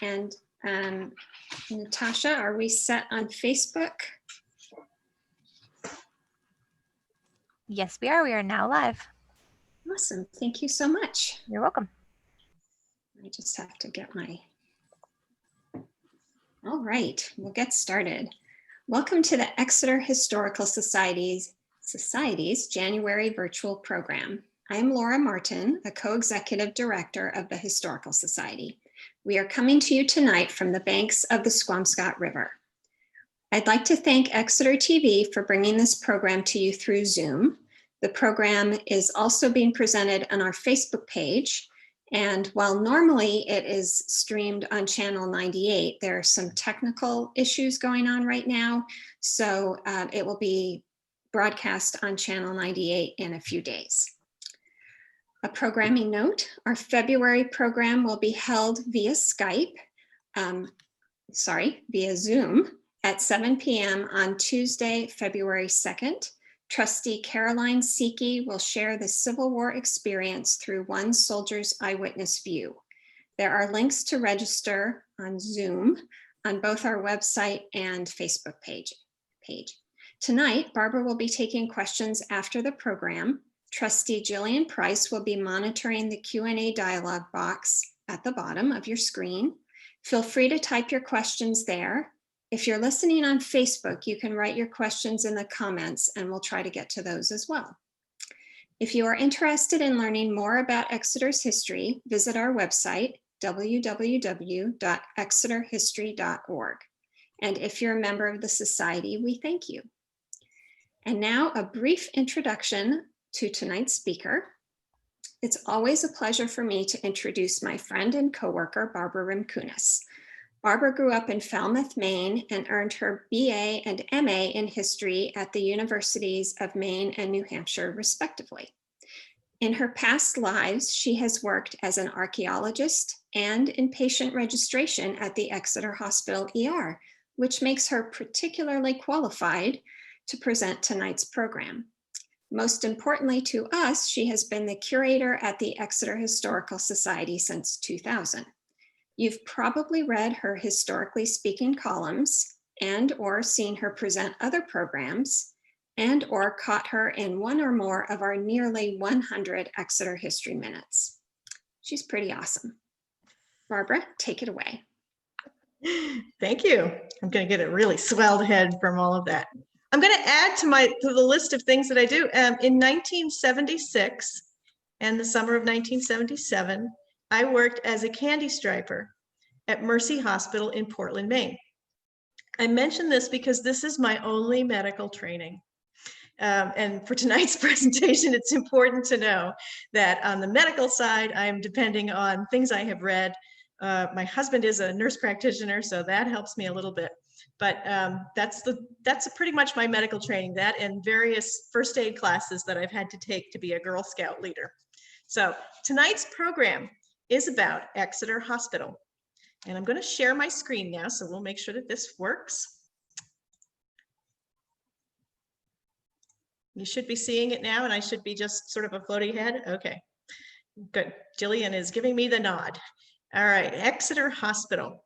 And Natasha, are we set on Facebook? Yes, we are. We are now live. Awesome. Thank you so much. You're welcome. I just have to get my... All right, we'll get started. Welcome to the Exeter Historical Society's January virtual program. I am Laura Martin, a co-executive director of the Historical Society. We are coming to you tonight from the banks of the Squamscott River. I'd like to thank Exeter TV for bringing this program to you through Zoom. The program is also being presented on our Facebook page. And while normally it is streamed on channel 98, there are some technical issues going on right now. So it will be broadcast on channel 98 in a few days. A programming note, our February program will be held via via Zoom at 7 p.m. on Tuesday, February 2nd. Trustee Caroline Seeke will share the Civil War experience through one soldier's eyewitness view. There are links to register on Zoom on both our website and Facebook page. Tonight, Barbara will be taking questions after the program. Trustee Jillian Price will be monitoring the Q&A dialog box at the bottom of your screen. Feel free to type your questions there. If you're listening on Facebook, you can write your questions in the comments and we'll try to get to those as well. If you are interested in learning more about Exeter's history, visit our website, www.exeterhistory.org. And if you're a member of the Society, we thank you. And now a brief introduction to tonight's speaker. It's always a pleasure for me to introduce my friend and coworker, Barbara Rimkunas. Barbara grew up in Falmouth, Maine, and earned her BA and MA in history at the Universities of Maine and New Hampshire, respectively. In her past lives, she has worked as an archaeologist and in patient registration at the Exeter Hospital ER, which makes her particularly qualified to present tonight's program. Most importantly to us, she has been the curator at the Exeter Historical Society since 2000. You've probably read her historically speaking columns and or seen her present other programs and or caught her in one or more of our nearly 100 Exeter History Minutes. She's pretty awesome. Barbara, take it away. Thank you. I'm going to get a really swelled head from all of that. I'm going to add to the list of things that I do. In 1976 and the summer of 1977, I worked as a candy striper at Mercy Hospital in Portland, Maine. I mention this because this is my only medical training. And for tonight's presentation, it's important to know that on the medical side, I'm depending on things I have read. My husband is a nurse practitioner, so that helps me a little bit. But that's pretty much my medical training, that and various first aid classes that I've had to take to be a Girl Scout leader. So tonight's program is about Exeter Hospital. And I'm going to share my screen now, so we'll make sure that this works. You should be seeing it now, and I should be just sort of a floaty head. Okay, good. Jillian is giving me the nod. All right, Exeter Hospital.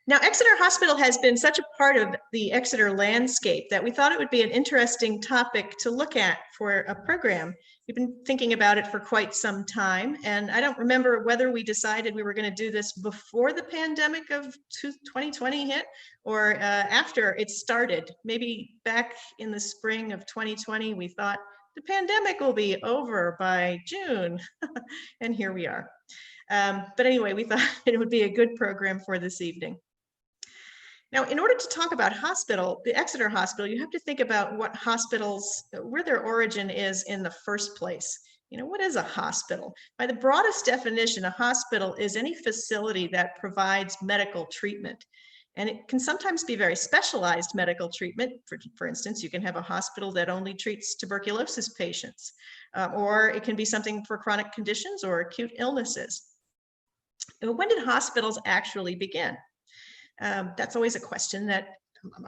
Now, Exeter Hospital has been such a part of the Exeter landscape that we thought it would be an interesting topic to look at for a program. We've been thinking about it for quite some time, and I don't remember whether we decided we were going to do this before the pandemic of 2020 hit or after it started. Maybe back in the spring of 2020, we thought the pandemic will be over by June, and here we are. But anyway, we thought it would be a good program for this evening. Now, in order to talk about the Exeter Hospital, you have to think about what hospitals, where their origin is in the first place. You know, what is a hospital? By the broadest definition, a hospital is any facility that provides medical treatment. And it can sometimes be very specialized medical treatment. For instance, you can have a hospital that only treats tuberculosis patients, or it can be something for chronic conditions or acute illnesses. When did hospitals actually begin? That's always a question that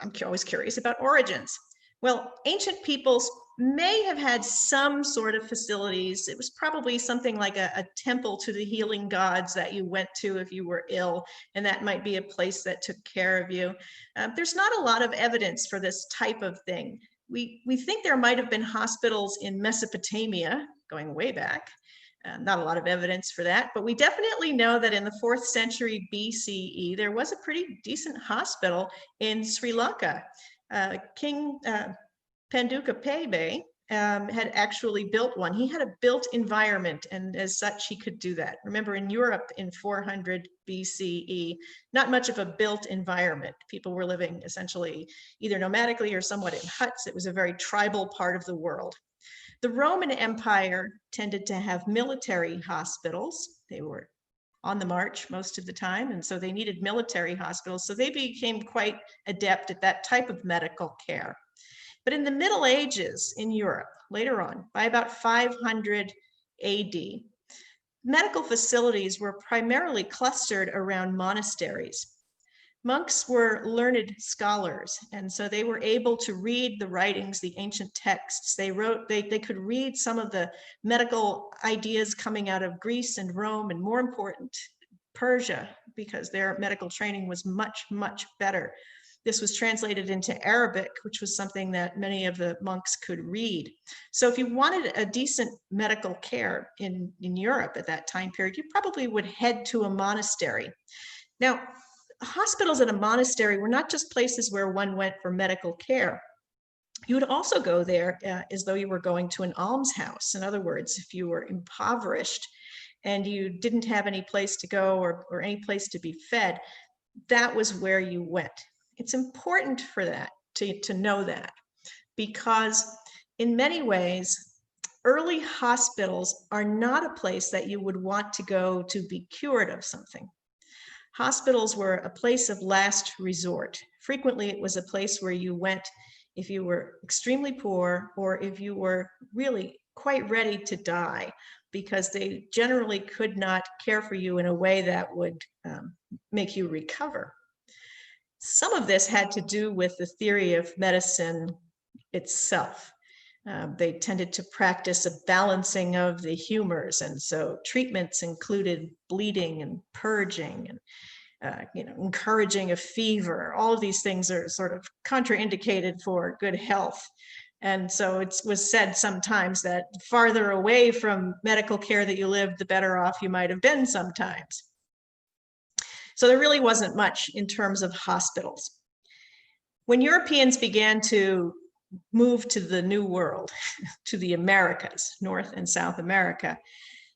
I'm always curious about origins. Well, ancient peoples may have had some sort of facilities. It was probably something like a temple to the healing gods that you went to if you were ill, and that might be a place that took care of you. There's not a lot of evidence for this type of thing. We think there might have been hospitals in Mesopotamia, going way back. Not a lot of evidence for that, but we definitely know that in the 4th century BCE, there was a pretty decent hospital in Sri Lanka. King Pandukapebe had actually built one. He had a built environment, and as such, he could do that. Remember, in Europe in 400 BCE, not much of a built environment. People were living essentially either nomadically or somewhat in huts. It was a very tribal part of the world. The Roman Empire tended to have military hospitals. They were on the march most of the time, and so they needed military hospitals. So they became quite adept at that type of medical care. But in the Middle Ages in Europe, later on, by about 500 AD, medical facilities were primarily clustered around monasteries. Monks were learned scholars, and so they were able to read the writings, the ancient texts. They could read some of the medical ideas coming out of Greece and Rome, and more important, Persia, because their medical training was much, much better. This was translated into Arabic, which was something that many of the monks could read. So if you wanted a decent medical care in Europe at that time period, you probably would head to a monastery. Now, hospitals at a monastery were not just places where one went for medical care. You would also go there as though you were going to an almshouse. In other words, if you were impoverished and you didn't have any place to go or any place to be fed, that was where you went. It's important for that to know that, because in many ways, early hospitals are not a place that you would want to go to be cured of something. Hospitals were a place of last resort. Frequently, it was a place where you went if you were extremely poor or if you were really quite ready to die, because they generally could not care for you in a way that would make you recover. Some of this had to do with the theory of medicine itself. They tended to practice a balancing of the humors, and so treatments included bleeding and purging and encouraging a fever. All of these things are sort of contraindicated for good health. And so it was said sometimes that farther away from medical care that you lived, the better off you might have been sometimes. So there really wasn't much in terms of hospitals. When Europeans began to move to the New World, to the Americas, North and South America,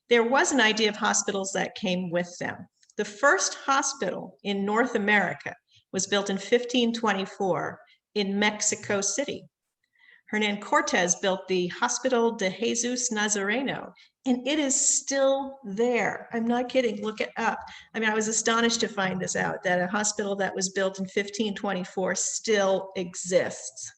there was an idea of hospitals that came with them. The first hospital in North America was built in 1524 in Mexico City. Hernan Cortez built the Hospital de Jesus Nazareno, and it is still there. I'm not kidding, look it up. I mean, I was astonished to find this out, that a hospital that was built in 1524 still exists.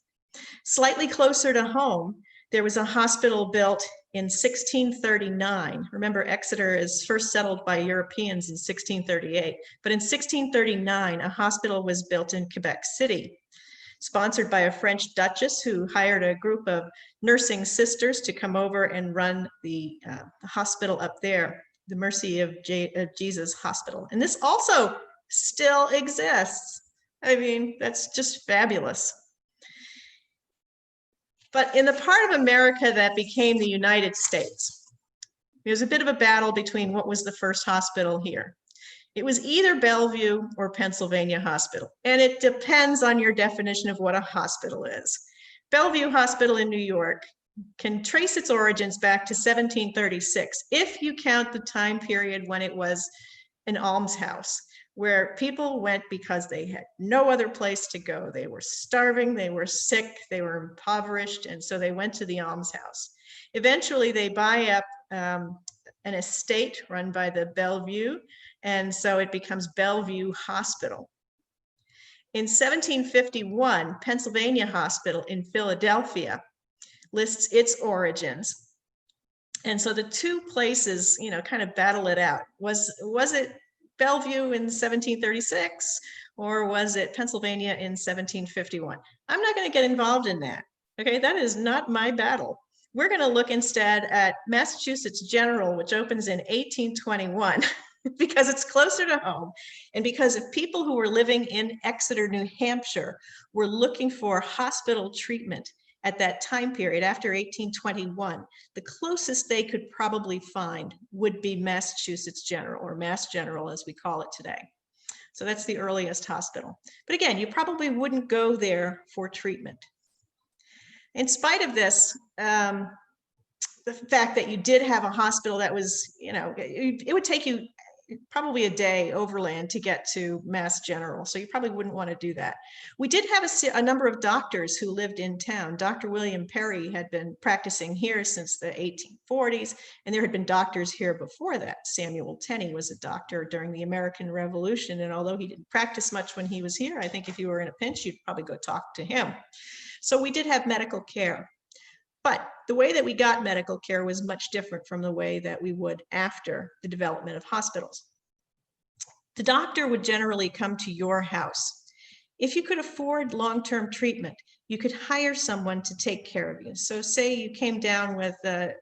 Slightly closer to home, there was a hospital built in 1639. Remember, Exeter is first settled by Europeans in 1638, but in 1639, a hospital was built in Quebec City, sponsored by a French duchess who hired a group of nursing sisters to come over and run the hospital up there, the Mercy of Jesus Hospital. And this also still exists. I mean, that's just fabulous. But in the part of America that became the United States, there was a bit of a battle between what was the first hospital here. It was either Bellevue or Pennsylvania Hospital, and it depends on your definition of what a hospital is. Bellevue Hospital in New York can trace its origins back to 1736, if you count the time period when it was an almshouse, where people went because they had no other place to go. They were starving, they were sick, they were impoverished, and so they went to the almshouse. Eventually, they buy up an estate run by the Bellevue, and so it becomes Bellevue Hospital. In 1751, Pennsylvania Hospital in Philadelphia lists its origins. And so the two places, kind of battle it out. Was it Bellevue in 1736, or was it Pennsylvania in 1751? I'm not going to get involved in that. Okay, that is not my battle. We're going to look instead at Massachusetts General, which opens in 1821, because it's closer to home, and because if people who were living in Exeter, New Hampshire, were looking for hospital treatment at that time period after 1821, the closest they could probably find would be Massachusetts General, or Mass General as we call it today. So that's the earliest hospital. But again, you probably wouldn't go there for treatment. In spite of this, the fact that you did have a hospital that was, it would take you probably a day overland to get to Mass General, so you probably wouldn't want to do that. We did have a number of doctors who lived in town. Dr. William Perry had been practicing here since the 1840s, and there had been doctors here before that. Samuel Tenney was a doctor during the American Revolution, and although he didn't practice much when he was here, I think if you were in a pinch, you'd probably go talk to him. So we did have medical care. But the way that we got medical care was much different from the way that we would after the development of hospitals. The doctor would generally come to your house. If you could afford long-term treatment, you could hire someone to take care of you. So say you came down with an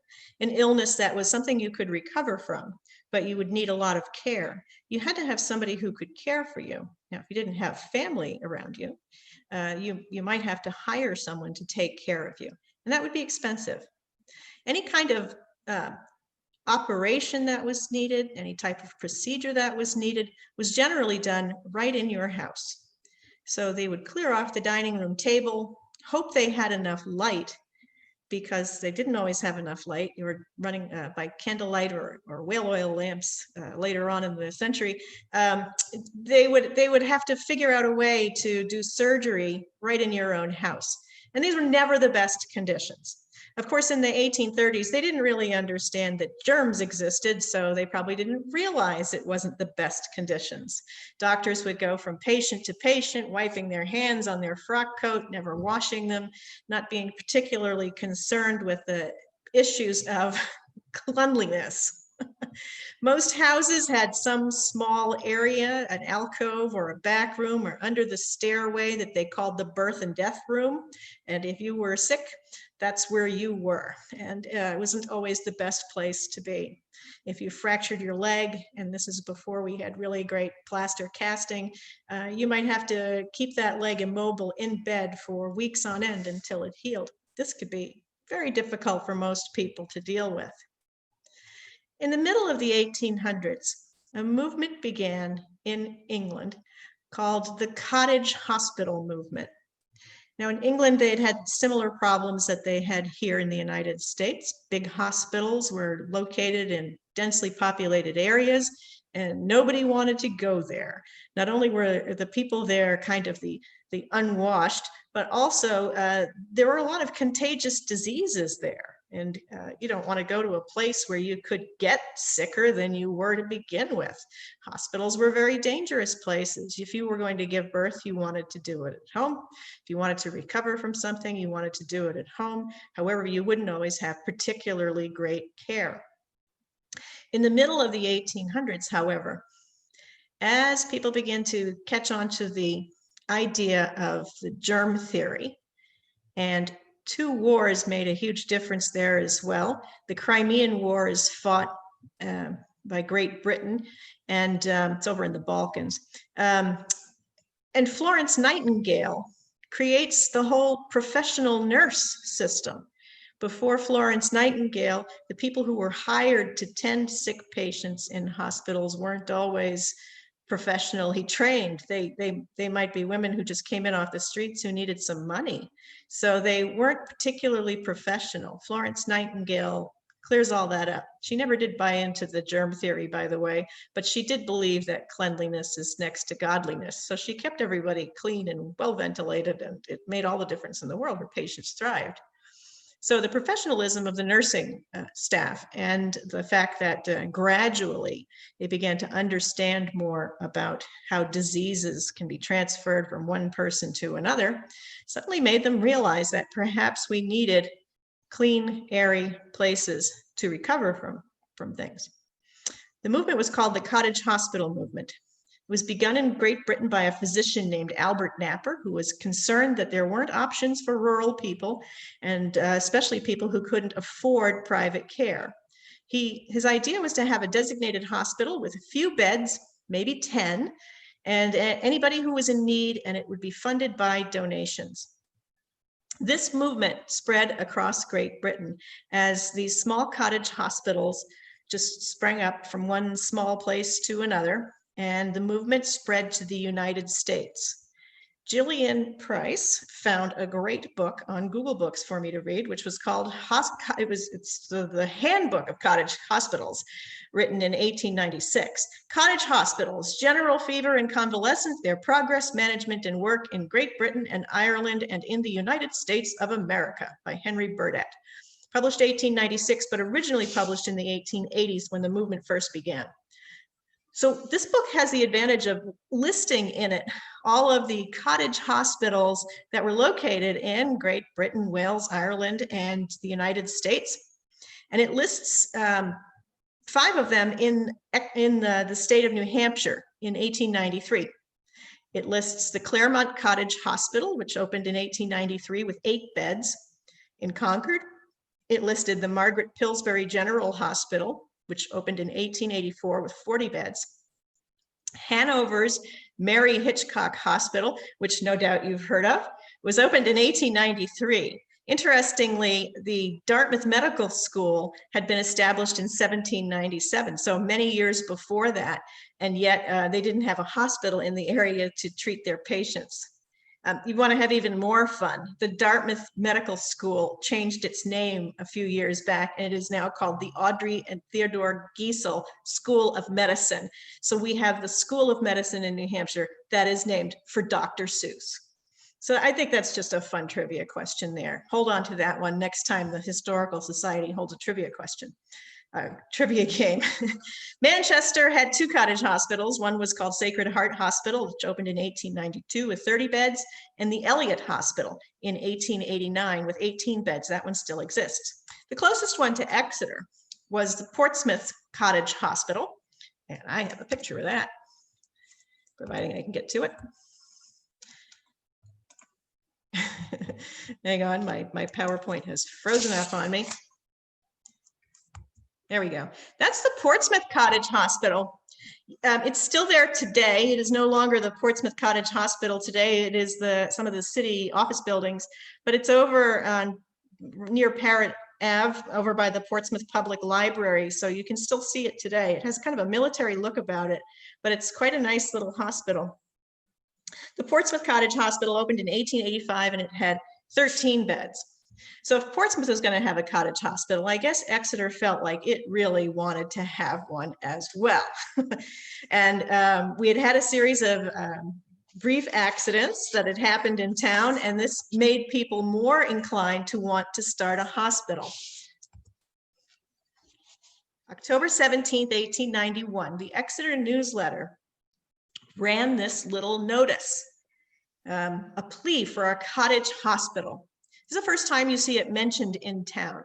illness that was something you could recover from, but you would need a lot of care. You had to have somebody who could care for you. Now, if you didn't have family around you, you might have to hire someone to take care of you. And that would be expensive. Any kind of operation that was needed, any type of procedure that was needed, was generally done right in your house. So they would clear off the dining room table, hope they had enough light, because they didn't always have enough light. You were running by candlelight or whale oil lamps later on in the century. They would have to figure out a way to do surgery right in your own house. And these were never the best conditions. Of course, in the 1830s, they didn't really understand that germs existed, so they probably didn't realize it wasn't the best conditions. Doctors would go from patient to patient, wiping their hands on their frock coat, never washing them, not being particularly concerned with the issues of cleanliness. Most houses had some small area, an alcove or a back room or under the stairway that they called the birth and death room. And if you were sick, that's where you were. And it wasn't always the best place to be. If you fractured your leg, and this is before we had really great plaster casting, you might have to keep that leg immobile in bed for weeks on end until it healed. This could be very difficult for most people to deal with. In the middle of the 1800s, a movement began in England called the Cottage Hospital movement. Now, in England, they'd had similar problems that they had here in the United States. Big hospitals were located in densely populated areas, and nobody wanted to go there. Not only were the people there kind of the unwashed, but also there were a lot of contagious diseases there. And you don't want to go to a place where you could get sicker than you were to begin with. Hospitals were very dangerous places. If you were going to give birth, you wanted to do it at home. If you wanted to recover from something, you wanted to do it at home. However, you wouldn't always have particularly great care. In the middle of the 1800s, however, as people began to catch on to the idea of the germ theory, and two wars made a huge difference there as well. The Crimean War is fought by Great Britain, and it's over in the Balkans. And Florence Nightingale creates the whole professional nurse system. Before Florence Nightingale, the people who were hired to tend sick patients in hospitals weren't always professionally trained. They might be women who just came in off the streets who needed some money. So they weren't particularly professional. Florence Nightingale clears all that up. She never did buy into the germ theory, by the way, but she did believe that cleanliness is next to godliness. So she kept everybody clean and well ventilated, and it made all the difference in the world. Her patients thrived. So the professionalism of the nursing staff and the fact that gradually they began to understand more about how diseases can be transferred from one person to another suddenly made them realize that perhaps we needed clean, airy places to recover from things. The movement was called the Cottage Hospital movement. It was begun in Great Britain by a physician named Albert Napper, who was concerned that there weren't options for rural people, and especially people who couldn't afford private care. His idea was to have a designated hospital with a few beds, maybe 10, and anybody who was in need, and it would be funded by donations. This movement spread across Great Britain as these small cottage hospitals just sprang up from one small place to another, and the movement spread to the United States. Gillian Price found a great book on Google Books for me to read, which was called it's the Handbook of Cottage Hospitals, written in 1896. Cottage Hospitals, General Fever and Convalescence, Their Progress, Management, and Work in Great Britain and Ireland and in the United States of America, by Henry Burdett. Published 1896, but originally published in the 1880s when the movement first began. So this book has the advantage of listing in it all of the cottage hospitals that were located in Great Britain, Wales, Ireland, and the United States. And it lists 5 of them in the state of New Hampshire in 1893. It lists the Claremont Cottage Hospital, which opened in 1893 with 8 beds in Concord. It listed the Margaret Pillsbury General Hospital, which opened in 1884 with 40 beds. Hanover's Mary Hitchcock Hospital, which no doubt you've heard of, was opened in 1893. Interestingly, the Dartmouth Medical School had been established in 1797, so many years before that, and yet they didn't have a hospital in the area to treat their patients. You want to have even more fun. The Dartmouth Medical School changed its name a few years back, and it is now called the Audrey and Theodore Giesel School of Medicine. So we have the School of Medicine in New Hampshire that is named for Dr. Seuss. So I think that's just a fun trivia question there. Hold on to that one next time the Historical Society holds a trivia question. Trivia game. Manchester had 2 cottage hospitals. One was called Sacred Heart Hospital, which opened in 1892 with 30 beds, and the Eliot Hospital in 1889 with 18 beds. That one still exists. The closest one to Exeter was the Portsmouth Cottage Hospital, and I have a picture of that, providing I can get to it. Hang on, my PowerPoint has frozen up on me. There we go. That's the Portsmouth Cottage Hospital. It's still there today. It is no longer the Portsmouth Cottage Hospital today. It is some of the city office buildings, but it's over near Parrott Ave, over by the Portsmouth Public Library. So you can still see it today. It has kind of a military look about it, but it's quite a nice little hospital. The Portsmouth Cottage Hospital opened in 1885, and it had 13 beds. So if Portsmouth was going to have a cottage hospital, I guess Exeter felt like it really wanted to have one as well. And we had had a series of brief accidents that had happened in town, and this made people more inclined to want to start a hospital. October 17th, 1891, the Exeter Newsletter ran this little notice, a plea for a cottage hospital. This is the first time you see it mentioned in town,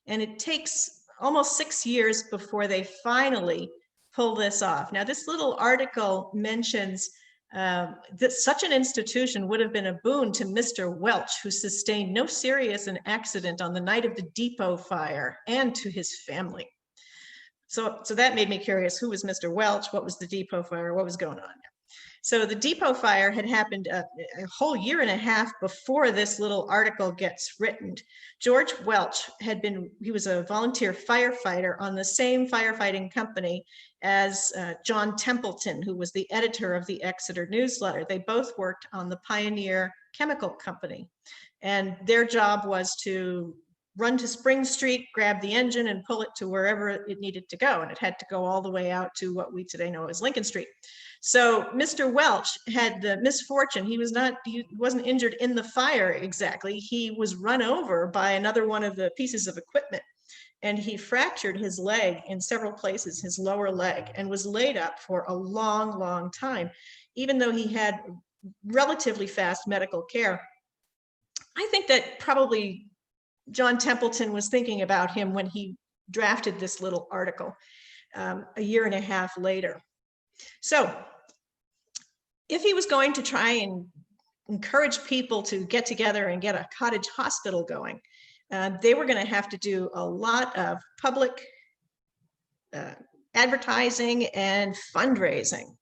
and it takes almost 6 years before they finally pull this off. Now, this little article mentions that such an institution would have been a boon to Mr. Welch, who sustained no serious accident on the night of the depot fire, and to his family. So that made me curious. Who was Mr. Welch? What was the depot fire? What was going on there? So the depot fire had happened a whole year and a half before this little article gets written. George Welch he was a volunteer firefighter on the same firefighting company as John Templeton, who was the editor of the Exeter Newsletter. They both worked on the Pioneer Chemical Company, and their job was to run to Spring Street, grab the engine, and pull it to wherever it needed to go. And it had to go all the way out to what we today know as Lincoln Street. So Mr. Welch had the misfortune. He wasn't injured in the fire exactly. He was run over by another one of the pieces of equipment, and he fractured his leg in several places, his lower leg, and was laid up for a long, long time, even though he had relatively fast medical care. I think that probably John Templeton was thinking about him when he drafted this little article a year and a half later. So if he was going to try and encourage people to get together and get a cottage hospital going, they were going to have to do a lot of public advertising and fundraising.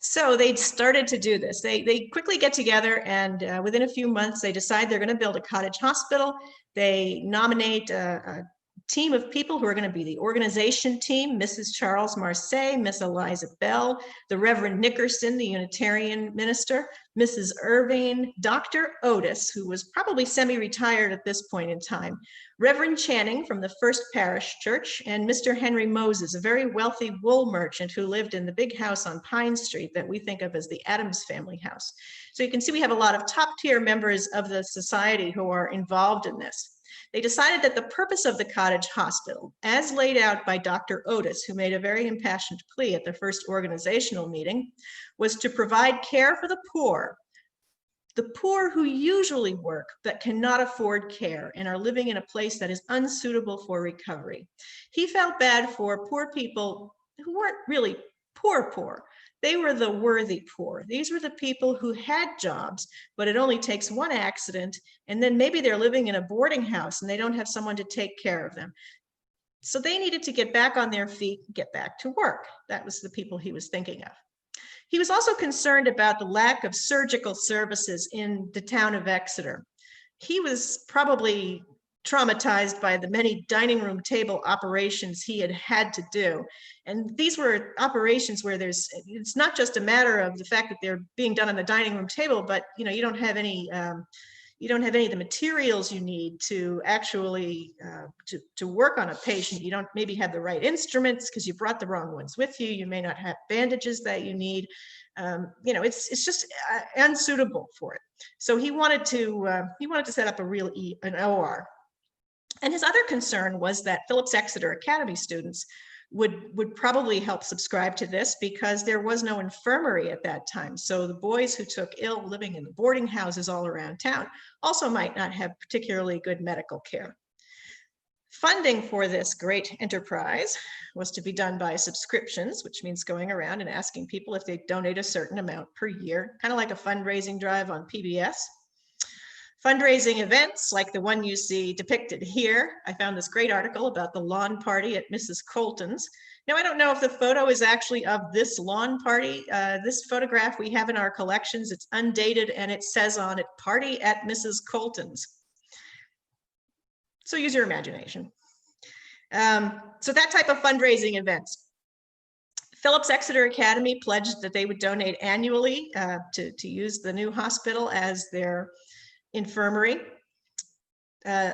So they started to do this. They quickly get together, and within a few months, they decide they're going to build a cottage hospital. They nominate a team of people who are going to be the organization team: Mrs. Charles Marseille, Miss Eliza Bell, the Reverend Nickerson, the Unitarian minister, Mrs. Irving, Dr. Otis, who was probably semi-retired at this point in time, Reverend Channing from the First Parish Church, and Mr. Henry Moses, a very wealthy wool merchant who lived in the big house on Pine Street that we think of as the Addams family house. So you can see we have a lot of top-tier members of the society who are involved in this. They decided that the purpose of the cottage hospital, as laid out by Dr. Otis, who made a very impassioned plea at the first organizational meeting, was to provide care for the poor who usually work but cannot afford care and are living in a place that is unsuitable for recovery. He felt bad for poor people who weren't really poor. They were the worthy poor. These were the people who had jobs, but it only takes one accident, and then maybe they're living in a boarding house and they don't have someone to take care of them. So they needed to get back on their feet and get back to work. That was the people he was thinking of. He was also concerned about the lack of surgical services in the town of Exeter. He was probably traumatized by the many dining room table operations he had to do. And these were operations where it's not just a matter of the fact that they're being done on the dining room table, but you don't have any of the materials you need to actually to work on a patient. You don't maybe have the right instruments because you brought the wrong ones with you. You may not have bandages that you need. It's just unsuitable for it. So he wanted to set up an OR. And his other concern was that Phillips Exeter Academy students would probably help subscribe to this because there was no infirmary at that time. So the boys who took ill living in the boarding houses all around town also might not have particularly good medical care. Funding for this great enterprise was to be done by subscriptions, which means going around and asking people if they donate a certain amount per year, kind of like a fundraising drive on PBS. Fundraising events like the one you see depicted here. I found this great article about the lawn party at Mrs. Colton's. Now, I don't know if the photo is actually of this lawn party. This photograph we have in our collections, it's undated and it says on it, "Party at Mrs. Colton's." So use your imagination. So that type of fundraising events. Phillips Exeter Academy pledged that they would donate annually to use the new hospital as their infirmary.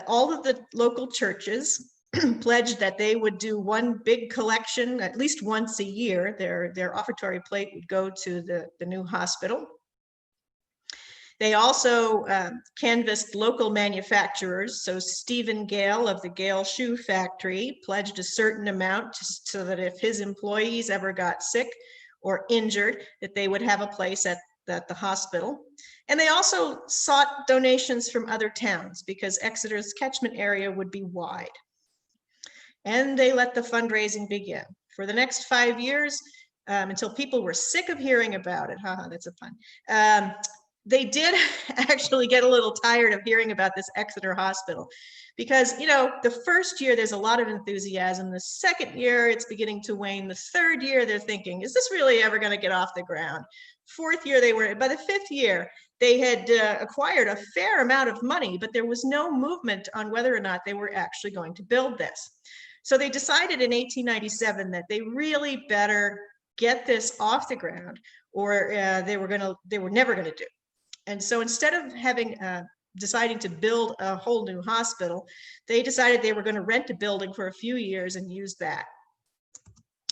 All of the local churches pledged that they would do one big collection at least once a year. Their offertory plate would go to the new hospital. They also canvassed local manufacturers. So Stephen Gale of the Gale Shoe Factory pledged a certain amount so that if his employees ever got sick or injured, that they would have a place at the hospital. And they also sought donations from other towns because Exeter's catchment area would be wide. And they let the fundraising begin. For the next 5 years, until people were sick of hearing about it. Haha, that's a pun. They did actually get a little tired of hearing about this Exeter hospital because, the first year there's a lot of enthusiasm. The second year it's beginning to wane. The third year they're thinking, is this really ever going to get off the ground? Fourth year by the fifth year, they had acquired a fair amount of money, but there was no movement on whether or not they were actually going to build this. So they decided in 1897 that they really better get this off the ground or they were never going to do. And so instead of deciding to build a whole new hospital, they decided they were going to rent a building for a few years and use that.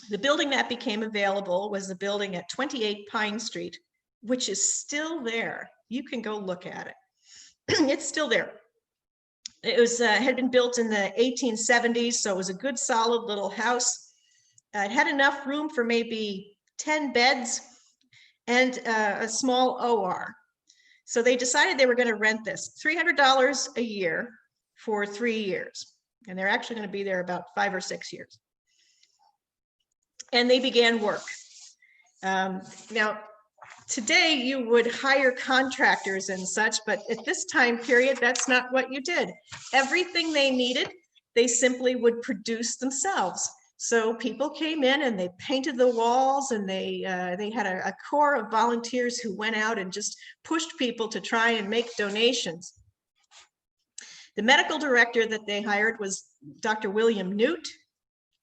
The building that became available was the building at 28 Pine Street, which is still there. You can go look at it. It's still there. It was had been built in the 1870s, so it was a good solid little house. It had enough room for maybe 10 beds and a small OR. So they decided they were going to rent this $300 a year for 3 years. And they're actually going to be there about 5 or 6 years. And they began work. Now, today you would hire contractors and such, but at this time period, that's not what you did. Everything they needed, they simply would produce themselves. So people came in and they painted the walls, and they had a core of volunteers who went out and just pushed people to try and make donations. The medical director that they hired was Dr. William Nute,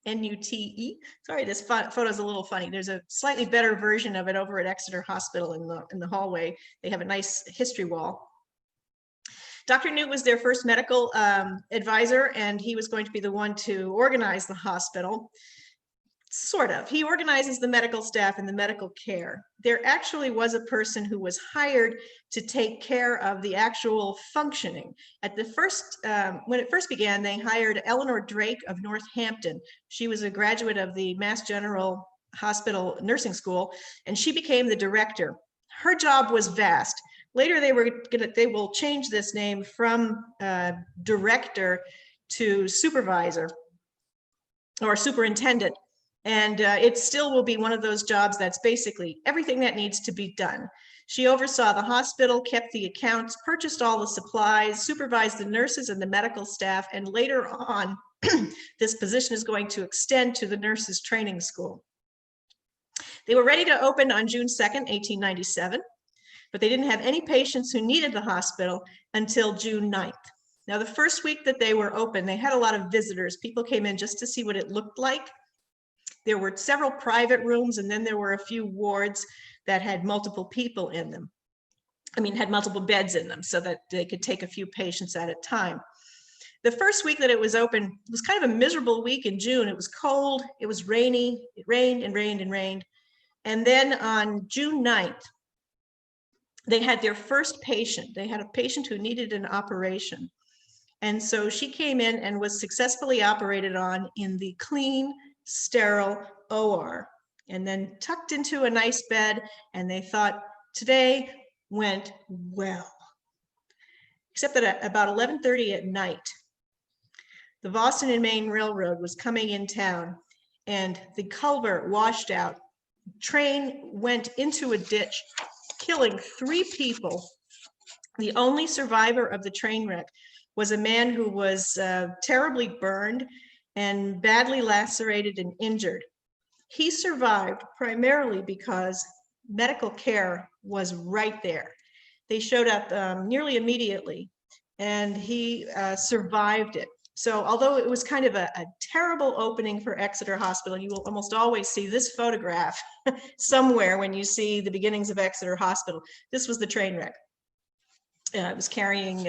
N-U-T-E. Sorry, this photo is a little funny. There's a slightly better version of it over at Exeter Hospital in the hallway. They have a nice history wall. Dr. Nute was their first medical advisor, and he was going to be the one to organize the hospital. Sort of. He organizes the medical staff and the medical care. There actually was a person who was hired to take care of the actual functioning. At the first, when it first began, they hired Eleanor Drake of Northampton. She was a graduate of the Mass General Hospital Nursing School, and she became the director. Her job was vast. Later, they will change this name from director to supervisor or superintendent. And it still will be one of those jobs that's basically everything that needs to be done. She oversaw the hospital, kept the accounts, purchased all the supplies, supervised the nurses and the medical staff, and later on, this position is going to extend to the nurses training school. They were ready to open on June 2nd, 1897, but they didn't have any patients who needed the hospital until June 9th. Now, the first week that they were open, they had a lot of visitors. People came in just to see what it looked like. There were several private rooms, and then there were a few wards that had multiple people in them. I mean, had multiple beds in them so that they could take a few patients at a time. The first week that it was open was kind of a miserable week in June. It was cold, it was rainy, it rained and rained and rained. And then on June 9th, they had their first patient. They had a patient who needed an operation. And so she came in and was successfully operated on in the clean, sterile OR, and then tucked into a nice bed, and they thought today went well. Except that at about 11:30 at night, the Boston and Maine Railroad was coming in town, and the culvert washed out. Train went into a ditch, killing 3 people. The only survivor of the train wreck was a man who was terribly burned and badly lacerated and injured. He survived primarily because medical care was right there. They showed up nearly immediately, and he survived it. So although it was kind of a terrible opening for Exeter Hospital, you will almost always see this photograph somewhere when you see the beginnings of Exeter Hospital. This was the train wreck. It was carrying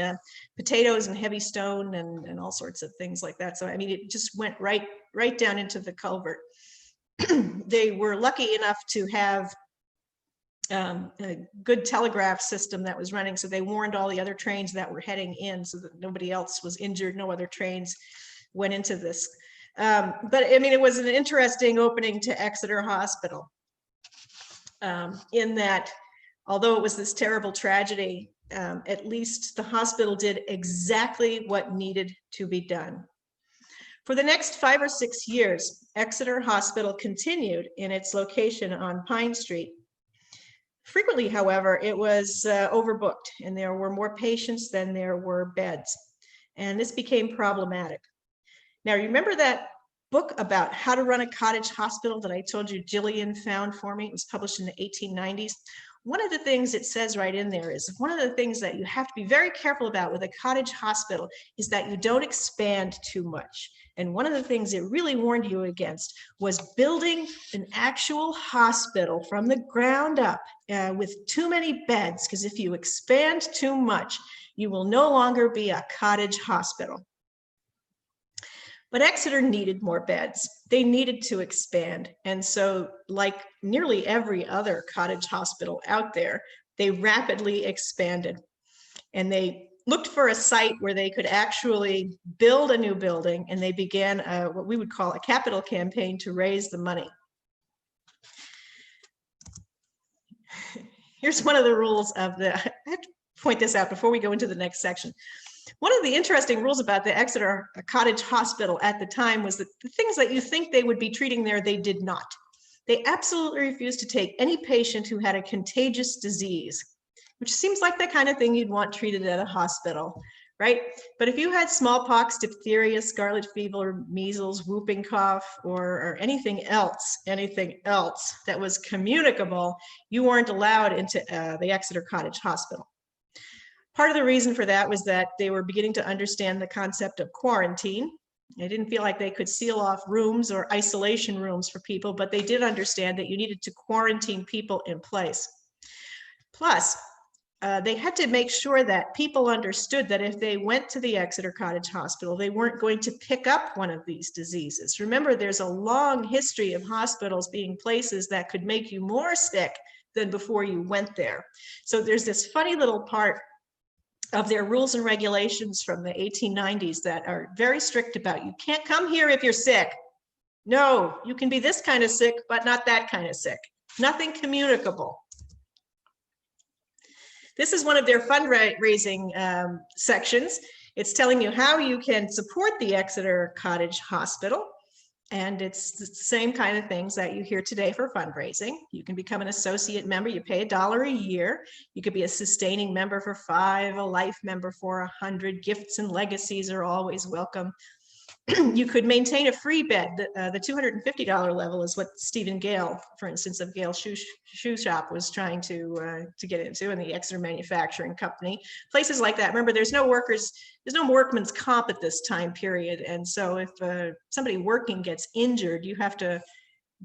potatoes and heavy stone and all sorts of things like that. So, I mean, it just went right down into the culvert. They were lucky enough to have a good telegraph system that was running. So they warned all the other trains that were heading in so that nobody else was injured. No other trains went into this. But I mean, it was an interesting opening to Exeter Hospital in that, although it was this terrible tragedy, at least the hospital did exactly what needed to be done. For the next 5 or 6 years, Exeter Hospital continued in its location on Pine Street. Frequently, however, it was overbooked, and there were more patients than there were beds, and this became problematic. Now, remember that book about how to run a cottage hospital that I told you Jillian found for me? It was published in the 1890s. One of the things it says right in there is one of the things that you have to be very careful about with a cottage hospital is that you don't expand too much. And one of the things it really warned you against was building an actual hospital from the ground up with too many beds, because if you expand too much, you will no longer be a cottage hospital. But Exeter needed more beds. They needed to expand. And so, like nearly every other cottage hospital out there, they rapidly expanded. And they looked for a site where they could actually build a new building, and they began what we would call a capital campaign to raise the money. Here's one of the rules of the, I have to point this out before we go into the next section. One of the interesting rules about the Exeter Cottage Hospital at the time was that the things that you think they would be treating there, they did not. They absolutely refused to take any patient who had a contagious disease, which seems like the kind of thing you'd want treated at a hospital, right? But if you had smallpox, diphtheria, scarlet fever, measles, whooping cough, or anything else that was communicable, you weren't allowed into the Exeter Cottage Hospital. Part of the reason for that was that they were beginning to understand the concept of quarantine. They didn't feel like they could seal off rooms or isolation rooms for people, but they did understand that you needed to quarantine people in place. Plus, they had to make sure that people understood that if they went to the Exeter Cottage Hospital, they weren't going to pick up one of these diseases. Remember, there's a long history of hospitals being places that could make you more sick than before you went there. So there's this funny little part of their rules and regulations from the 1890s that are very strict about, you can't come here if you're sick. No, you can be this kind of sick, but not that kind of sick. Nothing communicable. This is one of their fundraising sections. It's telling you how you can support the Exeter Cottage Hospital. And it's the same kind of things that you hear today for fundraising. You can become an associate member. You pay $1 a year. You could be a sustaining member for $5, a life member for 100. Gifts and legacies are always welcome. You could maintain a free bed. The $250 level is what Stephen Gale, for instance, of Gale Shoe Shop, was trying to get into, in the Exeter Manufacturing Company. Places like that. Remember, there's no workman's comp at this time period, and so if somebody working gets injured,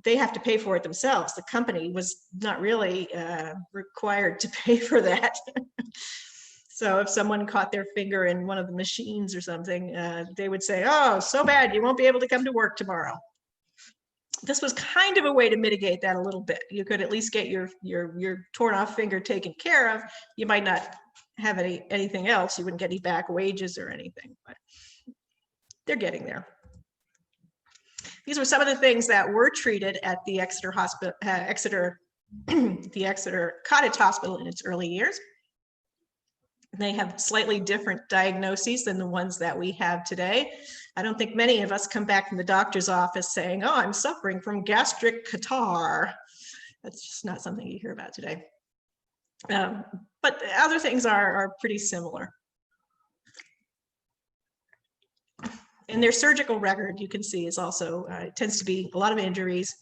they have to pay for it themselves. The company was not really required to pay for that. So if someone caught their finger in one of the machines or something, they would say, oh, so bad, you won't be able to come to work tomorrow. This was kind of a way to mitigate that a little bit. You could at least get your torn off finger taken care of. You might not have anything else. You wouldn't get any back wages or anything, but they're getting there. These were some of the things that were treated at the Exeter Hospital, the Exeter Cottage Hospital in its early years. They have slightly different diagnoses than the ones that we have today. I don't think many of us come back from the doctor's office saying, oh, I'm suffering from gastric catarrh. That's just not something you hear about today. But other things are pretty similar. And their surgical record, you can see, is also, tends to be a lot of injuries.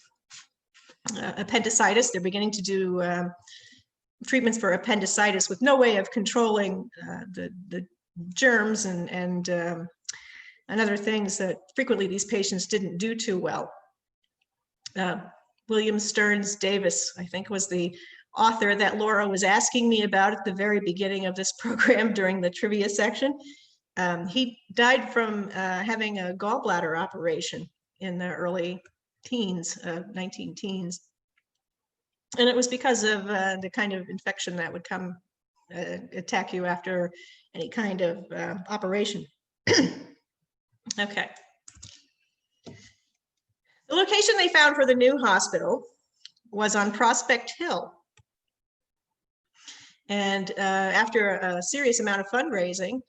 Appendicitis, they're beginning to do treatments for appendicitis with no way of controlling the germs and other things that frequently these patients didn't do too well. William Stearns Davis, I think, was the author that Laura was asking me about at the very beginning of this program during the trivia section. He died from having a gallbladder operation in the early teens, 19 teens. And it was because of the kind of infection that would come attack you after any kind of operation. Okay. The location they found for the new hospital was on Prospect Hill. And after a serious amount of fundraising,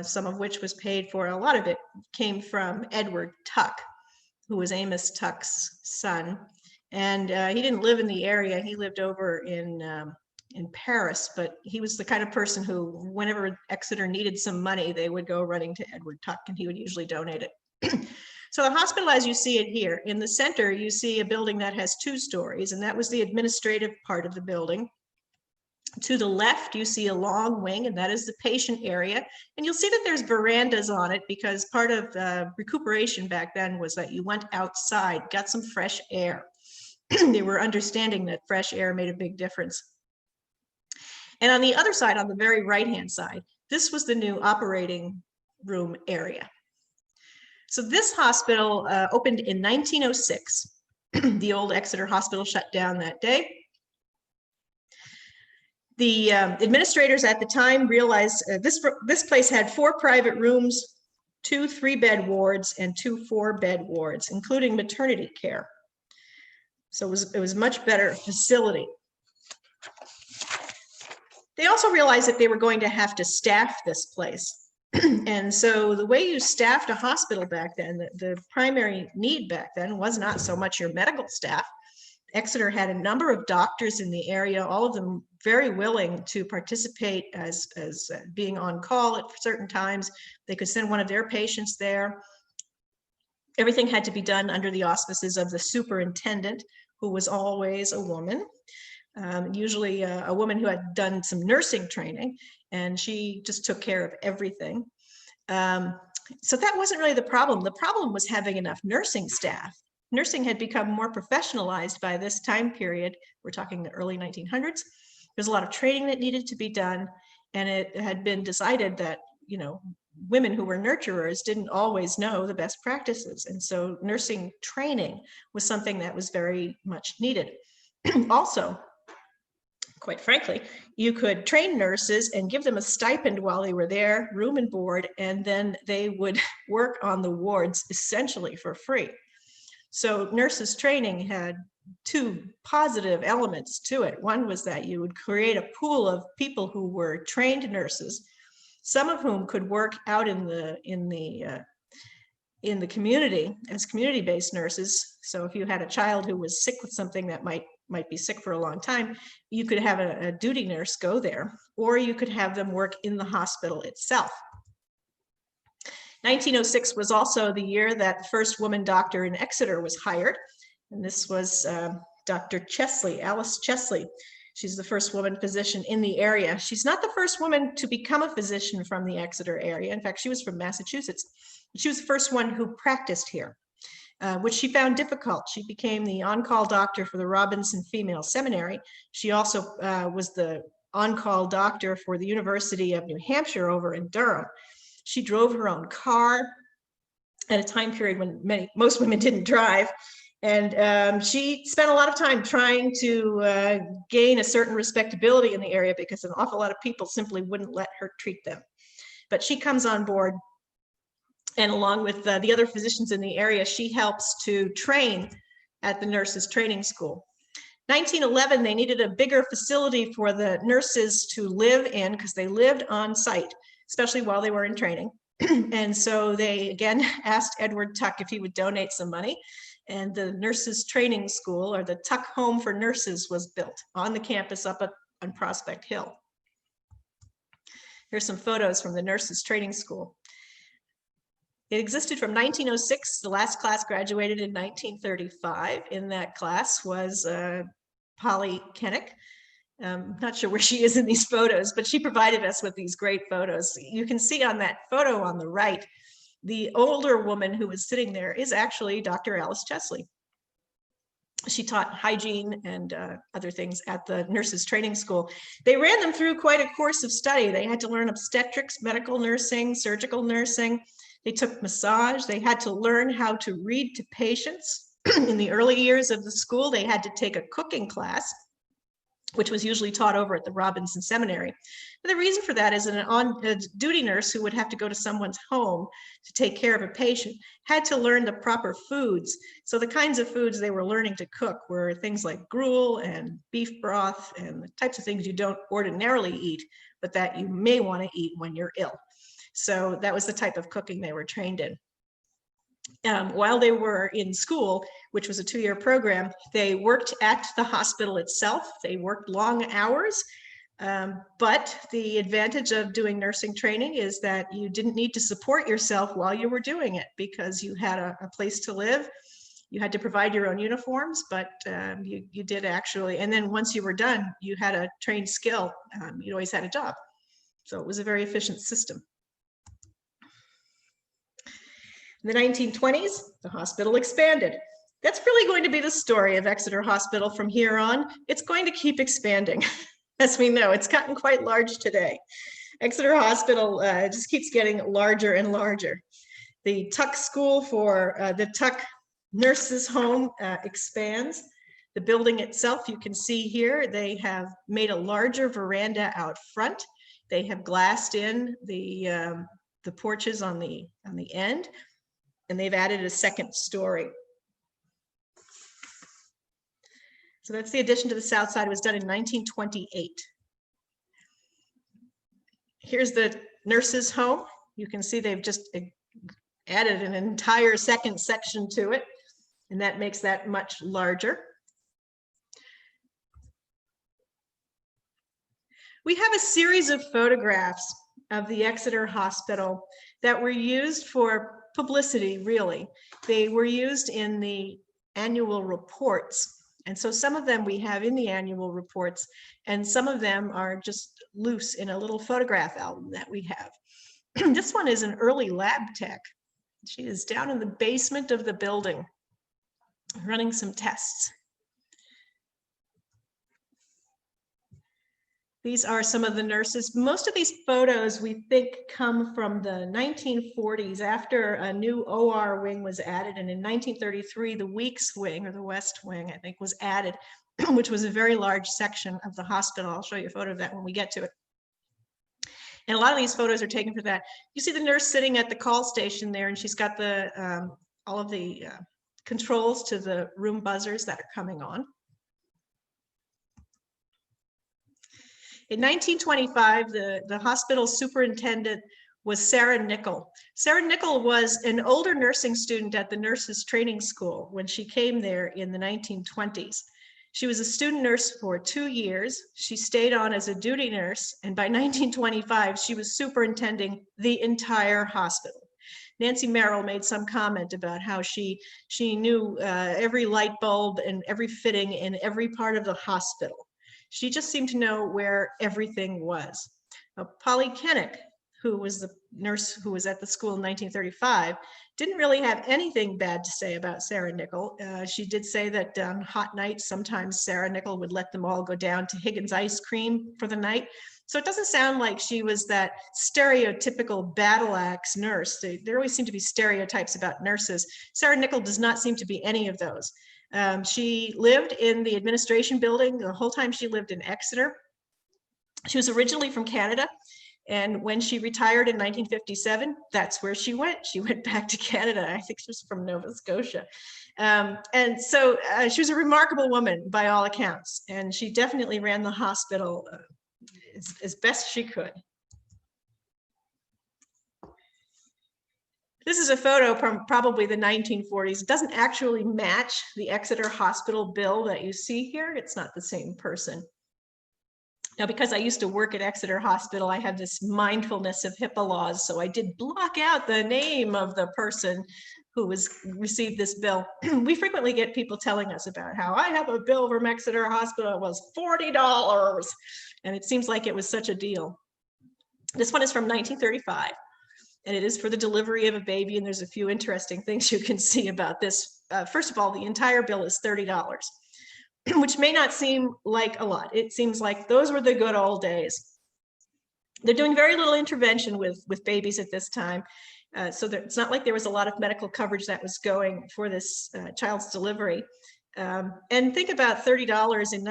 some of which was paid for, a lot of it came from Edward Tuck, who was Amos Tuck's son. And he didn't live in the area. He lived over in Paris, but he was the kind of person who, whenever Exeter needed some money, they would go running to Edward Tuck, and he would usually donate it. So the hospital, as you see it here, in the center, you see a building that has 2 stories, and that was the administrative part of the building. To the left, you see a long wing, and that is the patient area. And you'll see that there's verandas on it, because part of recuperation back then was that you went outside, got some fresh air. They were understanding that fresh air made a big difference. And on the other side, on the very right-hand side, this was the new operating room area. So this hospital opened in 1906. The old Exeter Hospital shut down that day. The administrators at the time realized this place had 4 private rooms, 2 3-bed wards, and 2 4-bed wards, including maternity care. So it was much better facility. They also realized that they were going to have to staff this place. And so the way you staffed a hospital back then, the primary need back then was not so much your medical staff Exeter had a number of doctors in the area, all of them very willing to participate as being on call at certain times. They could send one of their patients there. Everything had to be done under the auspices of the superintendent, who was always a woman, usually a woman who had done some nursing training, and she just took care of everything. So that wasn't really the problem. The problem was having enough nursing staff. Nursing had become more professionalized by this time period. We're talking the early 1900s. There's a lot of training that needed to be done, and it had been decided that, you know, women who were nurturers didn't always know the best practices. And so nursing training was something that was very much needed. Also, quite frankly, you could train nurses and give them a stipend while they were there, room and board, and then they would work on the wards essentially for free. So nurses training had two positive elements to it. One was that you would create a pool of people who were trained nurses, some of whom could work out in the community as community-based nurses. So if you had a child who was sick with something that might be sick for a long time, you could have a duty nurse go there, or you could have them work in the hospital itself. 1906 was also the year that the first woman doctor in Exeter was hired, and this was Dr. Chesley, Alice Chesley. She's the first woman physician in the area. She's not the first woman to become a physician from the Exeter area. In fact, she was from Massachusetts. She was the first one who practiced here, which she found difficult. She became the on-call doctor for the Robinson Female Seminary. She also was the on-call doctor for the University of New Hampshire over in Durham. She drove her own car at a time period when most women didn't drive. And she spent a lot of time trying to gain a certain respectability in the area because an awful lot of people simply wouldn't let her treat them. But she comes on board, and along with the other physicians in the area, she helps to train at the nurses training school. 1911, they needed a bigger facility for the nurses to live in because they lived on site, especially while they were in training. And so they again asked Edward Tuck if he would donate some money. And the nurses training school, or the Tuck Home for Nurses, was built on the campus up on Prospect Hill. Here's some photos from the nurses training school. It existed from 1906. The last class graduated in 1935. In that class was Polly Kennick. Not sure where she is in these photos, but she provided us with these great photos. You can see on that photo on the right, the older woman who was sitting there is actually Dr. Alice Chesley. She taught hygiene and other things at the nurses training school. They ran them through quite a course of study. They had to learn obstetrics, medical nursing, surgical nursing. They took massage. They had to learn how to read to patients. In the early years of the school, they had to take a cooking class, which was usually taught over at the Robinson Seminary. And the reason for that is a duty nurse who would have to go to someone's home to take care of a patient had to learn the proper foods. So the kinds of foods they were learning to cook were things like gruel and beef broth and the types of things you don't ordinarily eat, but that you may want to eat when you're ill. So that was the type of cooking they were trained in. While they were in school, which was a 2-year program, they worked at the hospital itself. They worked long hours, but the advantage of doing nursing training is that you didn't need to support yourself while you were doing it because you had a place to live. You had to provide your own uniforms, but you did actually, and then once you were done, you had a trained skill. You always had a job. So it was a very efficient system. In the 1920s, the hospital expanded. That's really going to be the story of Exeter Hospital from here on. It's going to keep expanding. As we know, it's gotten quite large today. Exeter Hospital just keeps getting larger and larger. The Tuck School for the Tuck Nurses Home expands. The building itself, you can see here, they have made a larger veranda out front. They have glassed in the porches on the end, and they've added a second story. So that's the addition to the south side. It was done in 1928. Here's the nurses' home. You can see they've just added an entire second section to it, and that makes that much larger. We have a series of photographs of the Exeter Hospital that were used for publicity, really. They were used in the annual reports. And so some of them we have in the annual reports, and some of them are just loose in a little photograph album that we have. This one is an early lab tech. She is down in the basement of the building running some tests. These are some of the nurses. Most of these photos we think come from the 1940s after a new OR wing was added. And in 1933, the Weeks wing, or the West wing, I think, was added, which was a very large section of the hospital. I'll show you a photo of that when we get to it. And a lot of these photos are taken for that. You see the nurse sitting at the call station there, and she's got the all of the controls to the room buzzers that are coming on. In 1925, the hospital superintendent was Sarah Nickel. Sarah Nickel was an older nursing student at the nurses training school when she came there in the 1920s. She was a student nurse for 2 years. She stayed on as a duty nurse, and by 1925, she was superintending the entire hospital. Nancy Merrill made some comment about how she knew every light bulb and every fitting in every part of the hospital. She just seemed to know where everything was. Polly Kennick, who was the nurse who was at the school in 1935, didn't really have anything bad to say about Sarah Nickel. She did say that on hot nights, sometimes Sarah Nickel would let them all go down to Higgins ice cream for the night. So it doesn't sound like she was that stereotypical battle axe nurse. There always seem to be stereotypes about nurses. Sarah Nickel does not seem to be any of those. She lived in the administration building the whole time she lived in Exeter. She was originally from Canada, and when she retired in 1957, that's where she went. She went back to Canada. I think she was from Nova Scotia. And so she was a remarkable woman by all accounts, and she definitely ran the hospital as best she could. This is a photo from probably the 1940s. It doesn't actually match the Exeter Hospital bill that you see here. It's not the same person. Now, because I used to work at Exeter Hospital, I have this mindfulness of HIPAA laws. So I did block out the name of the person who received this bill. We frequently get people telling us about how I have a bill from Exeter Hospital. It was $40. And it seems like it was such a deal. This one is from 1935. And it is for the delivery of a baby. And there's a few interesting things you can see about this. First of all, the entire bill is $30, which may not seem like a lot. It seems like those were the good old days. They're doing very little intervention with babies at this time. So it's not like there was a lot of medical coverage that was going for this child's delivery. And think about $30 in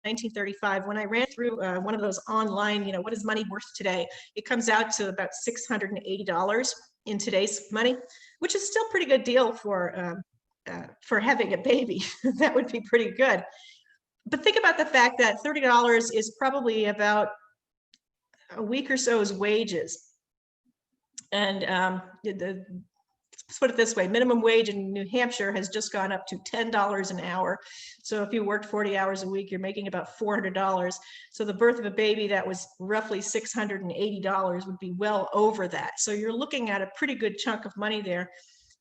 1935, when I ran through one of those online, what is money worth today? It comes out to about $680 in today's money, which is still a pretty good deal for having a baby. That would be pretty good. But think about the fact that $30 is probably about a week or so's wages. And let's put it this way, minimum wage in New Hampshire has just gone up to $10 an hour. So if you worked 40 hours a week, you're making about $400. So the birth of a baby that was roughly $680 would be well over that. So you're looking at a pretty good chunk of money there.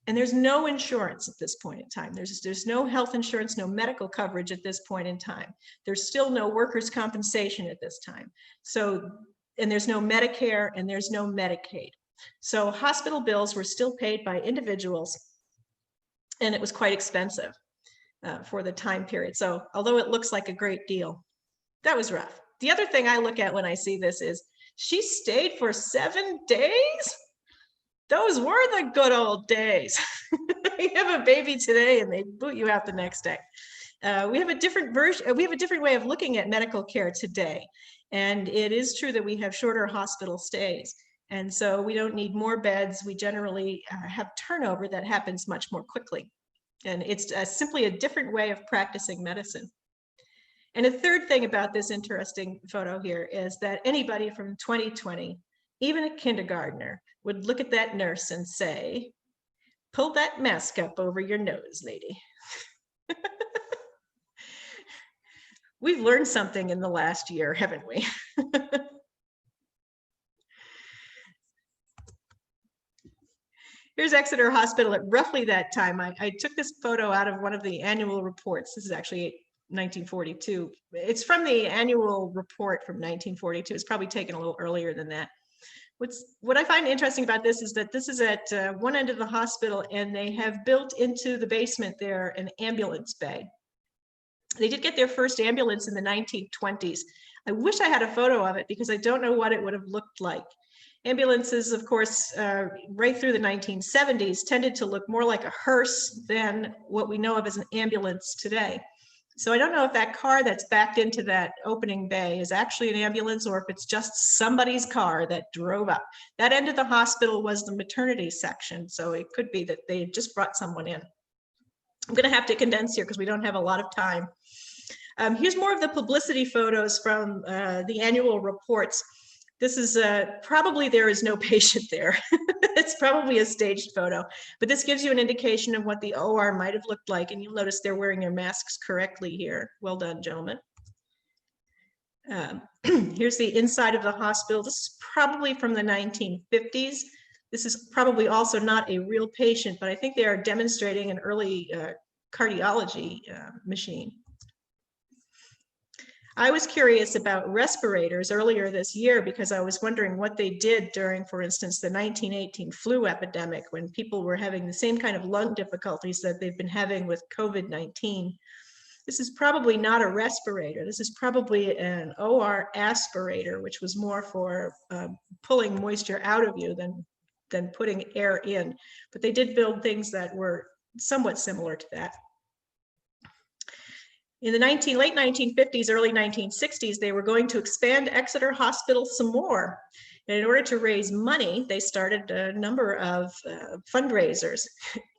And there's no insurance at this point in time. There's no health insurance, no medical coverage at this point in time. There's still no workers' compensation at this time. So, and there's no Medicare and there's no Medicaid. So hospital bills were still paid by individuals, and it was quite expensive for the time period. So although it looks like a great deal, that was rough. The other thing I look at when I see this is she stayed for 7 days. Those were the good old days. You have a baby today and they boot you out the next day. We have a different version. We have a different way of looking at medical care today. And it is true that we have shorter hospital stays. And so we don't need more beds. We generally have turnover that happens much more quickly. And it's simply a different way of practicing medicine. And a third thing about this interesting photo here is that anybody from 2020, even a kindergartner, would look at that nurse and say, pull that mask up over your nose, lady. We've learned something in the last year, haven't we? Here's Exeter Hospital at roughly that time. I took this photo out of one of the annual reports. This is actually 1942. It's from the annual report from 1942. It's probably taken a little earlier than that. What I find interesting about this is that this is at one end of the hospital, and they have built into the basement there an ambulance bay. They did get their first ambulance in the 1920s. I wish I had a photo of it because I don't know what it would have looked like. Ambulances, of course, right through the 1970s tended to look more like a hearse than what we know of as an ambulance today. So I don't know if that car that's backed into that opening bay is actually an ambulance or if it's just somebody's car that drove up. That end of the hospital was the maternity section, so it could be that they just brought someone in. I'm going to have to condense here because we don't have a lot of time. Here's more of the publicity photos from the annual reports. This is probably there is no patient there. It's probably a staged photo, but this gives you an indication of what the OR might have looked like. And you'll notice they're wearing their masks correctly here. Well done, gentlemen. Here's the inside of the hospital. This is probably from the 1950s. This is probably also not a real patient, but I think they are demonstrating an early cardiology machine. I was curious about respirators earlier this year because I was wondering what they did during, for instance, the 1918 flu epidemic, when people were having the same kind of lung difficulties that they've been having with COVID-19. This is probably not a respirator. This is probably an OR aspirator, which was more for pulling moisture out of you than putting air in. But they did build things that were somewhat similar to that. In the late 1950s, early 1960s, they were going to expand Exeter Hospital some more. And in order to raise money, they started a number of fundraisers,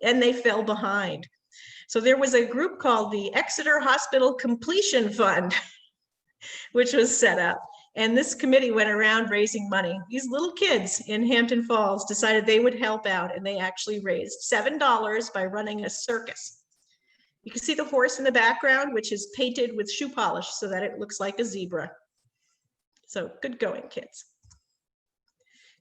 and they fell behind. So there was a group called the Exeter Hospital Completion Fund, which was set up. And this committee went around raising money. These little kids in Hampton Falls decided they would help out, and they actually raised $7 by running a circus. You can see the horse in the background, which is painted with shoe polish so that it looks like a zebra. So good going, kids.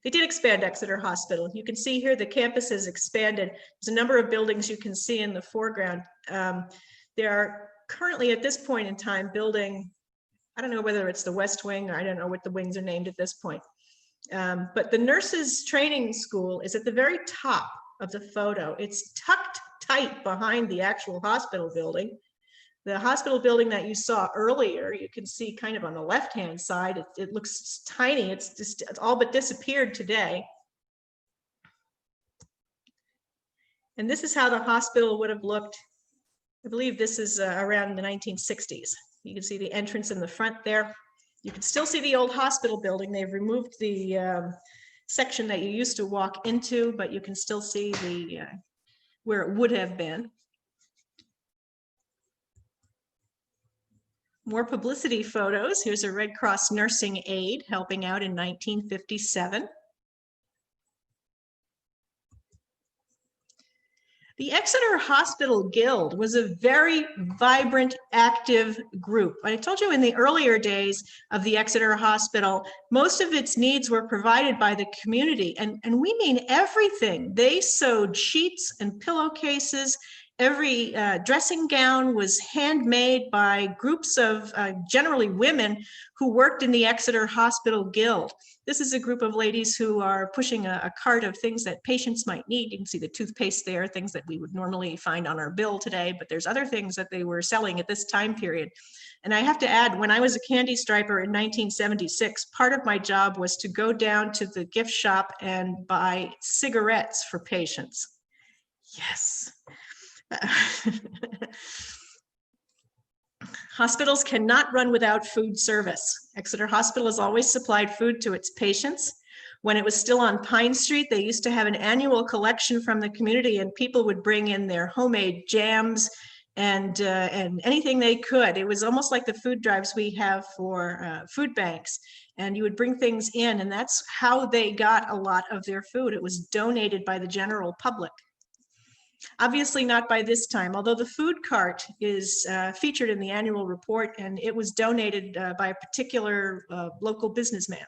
They did expand Exeter Hospital. You can see here the campus has expanded. There's a number of buildings you can see in the foreground. They are currently at this point in time building, I don't know whether it's the West Wing or I don't know what the wings are named at this point. But the nurses training school is at the very top of the photo. It's tucked tight behind the actual hospital building. The hospital building that you saw earlier, you can see kind of on the left-hand side, it looks tiny. It's all but disappeared today. And this is how the hospital would have looked. I believe this is around the 1960s. You can see the entrance in the front there. You can still see the old hospital building. They've removed the section that you used to walk into, but you can still see the where it would have been. More publicity photos. Here's a Red Cross nursing aide helping out in 1957. The Exeter Hospital Guild was a very vibrant, active group. I told you in the earlier days of the Exeter Hospital, most of its needs were provided by the community, and we mean everything. They sewed sheets and pillowcases. Every dressing gown was handmade by groups of generally women who worked in the Exeter Hospital Guild. This is a group of ladies who are pushing a cart of things that patients might need. You can see the toothpaste there, things that we would normally find on our bill today, but there's other things that they were selling at this time period. And I have to add, when I was a candy striper in 1976, part of my job was to go down to the gift shop and buy cigarettes for patients. Yes. Hospitals cannot run without food service. Exeter Hospital has always supplied food to its patients. When it was still on Pine Street, they used to have an annual collection from the community, and people would bring in their homemade jams and anything they could. It was almost like the food drives we have for food banks, and you would bring things in, and that's how they got a lot of their food. It was donated by the general public. Obviously not by this time, although the food cart is featured in the annual report, and it was donated by a particular local businessman.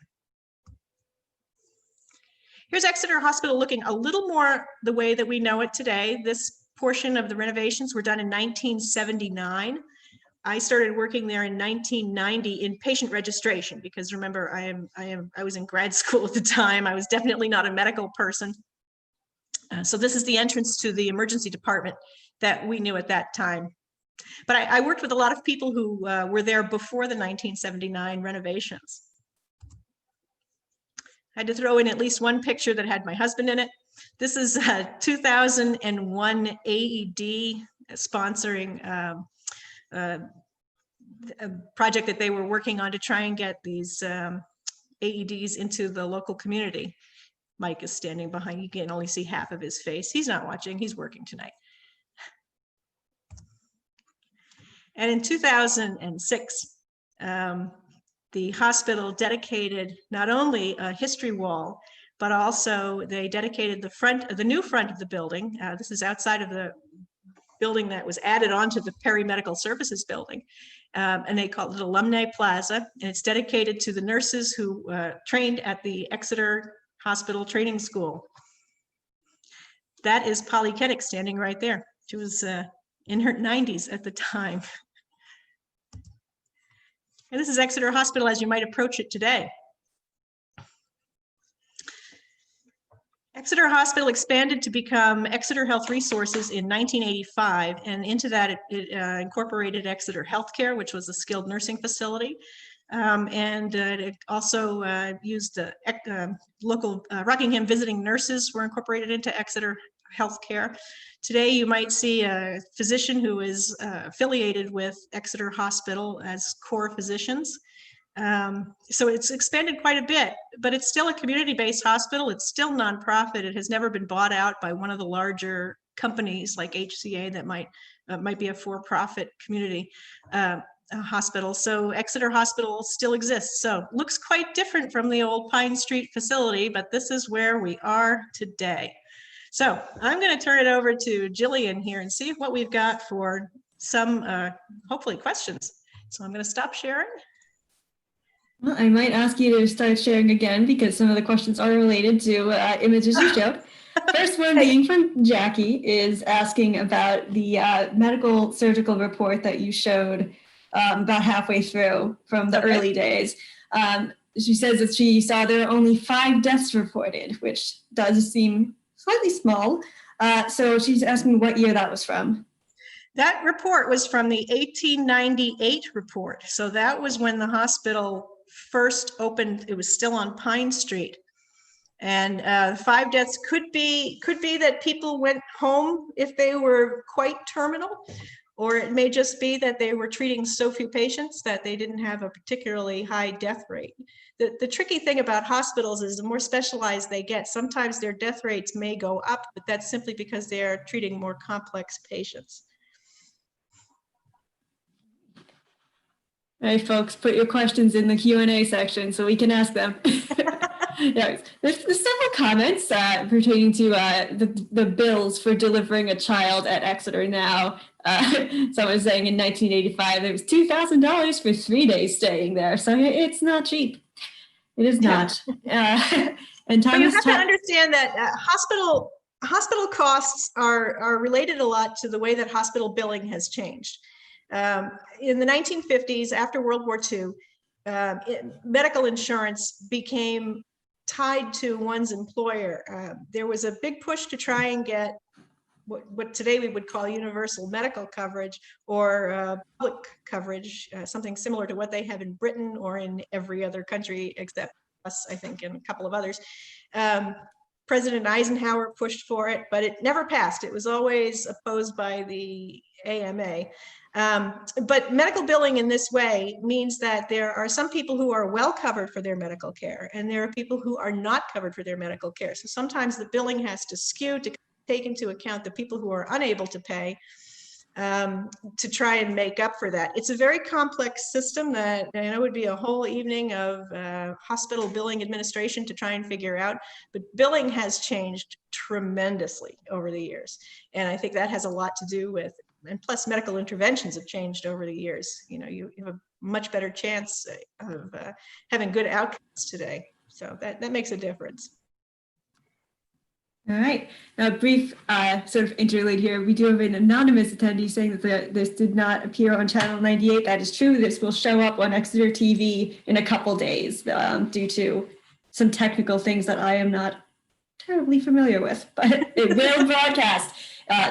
Here's Exeter Hospital looking a little more the way that we know it today. This portion of the renovations were done in 1979. I started working there in 1990 in patient registration, because remember, I was in grad school at the time. I was definitely not a medical person. So this is the entrance to the emergency department that we knew at that time. But I worked with a lot of people who were there before the 1979 renovations. I had to throw in at least one picture that had my husband in it. This is a 2001 AED sponsoring a project that they were working on to try and get these AEDs into the local community. Mike is standing behind. You can only see half of his face. He's not watching. He's working tonight. And in 2006, the hospital dedicated not only a history wall, but also they dedicated the new front of the building. This is outside of the building that was added onto the Perimedical Services building. And they call it Alumni Plaza. And it's dedicated to the nurses who trained at the Exeter Hospital Training School. That is Polly Kennick standing right there. She was in her 90s at the time. And this is Exeter Hospital as you might approach it today. Exeter Hospital expanded to become Exeter Health Resources in 1985, and into that it incorporated Exeter Healthcare, which was a skilled nursing facility, and it also used the local Rockingham visiting nurses were incorporated into Exeter Healthcare. Today you might see a physician who is affiliated with Exeter Hospital as core physicians. So it's expanded quite a bit, but it's still a community-based hospital. It's still nonprofit. It has never been bought out by one of the larger companies like HCA that might be a for-profit community hospital. So Exeter Hospital still exists. So looks quite different from the old Pine Street facility, but this is where we are today. So I'm going to turn it over to Jillian here and see what we've got for some hopefully questions. So I'm going to stop sharing. Well, I might ask you to start sharing again because some of the questions are related to images you showed. First one being from Jackie is asking about the medical surgical report that you showed about halfway through from the early days. She says that she saw there are only 5 deaths reported, which does seem slightly small. So she's asking what year that was from. That report was from the 1898 report. So that was when the hospital first opened. It was still on Pine Street. And 5 deaths could be that people went home if they were quite terminal, or it may just be that they were treating so few patients that they didn't have a particularly high death rate. The tricky thing about hospitals is the more specialized they get, sometimes their death rates may go up, but that's simply because they are treating more complex patients. All right, folks, put your questions in the Q&A section so we can ask them. Yeah, there's several comments pertaining to the bills for delivering a child at Exeter now. Someone saying in 1985 there was $2,000 for 3 days staying there, so it's not cheap. It is not. And but you have to understand that hospital costs are related a lot to the way that hospital billing has changed. In the 1950s, after World War II, medical insurance became tied to one's employer. There was a big push to try and get what today we would call universal medical coverage, or public coverage, something similar to what they have in Britain or in every other country except us, I think, and a couple of others. President Eisenhower pushed for it, but it never passed. It was always opposed by the AMA. But medical billing in this way means that there are some people who are well covered for their medical care, and there are people who are not covered for their medical care. So sometimes the billing has to skew to take into account the people who are unable to pay. to try and make up for that. It's a very complex system that would be a whole evening of hospital billing administration to try and figure out, but billing has changed tremendously over the years. And I think that has a lot to do with, and plus medical interventions have changed over the years. You have a much better chance of having good outcomes today. So that makes a difference. All right. Now, a brief sort of interlude here. We do have an anonymous attendee saying that this did not appear on Channel 98. That is true. This will show up on Exeter TV in a couple days due to some technical things that I am not terribly familiar with, but it will broadcast.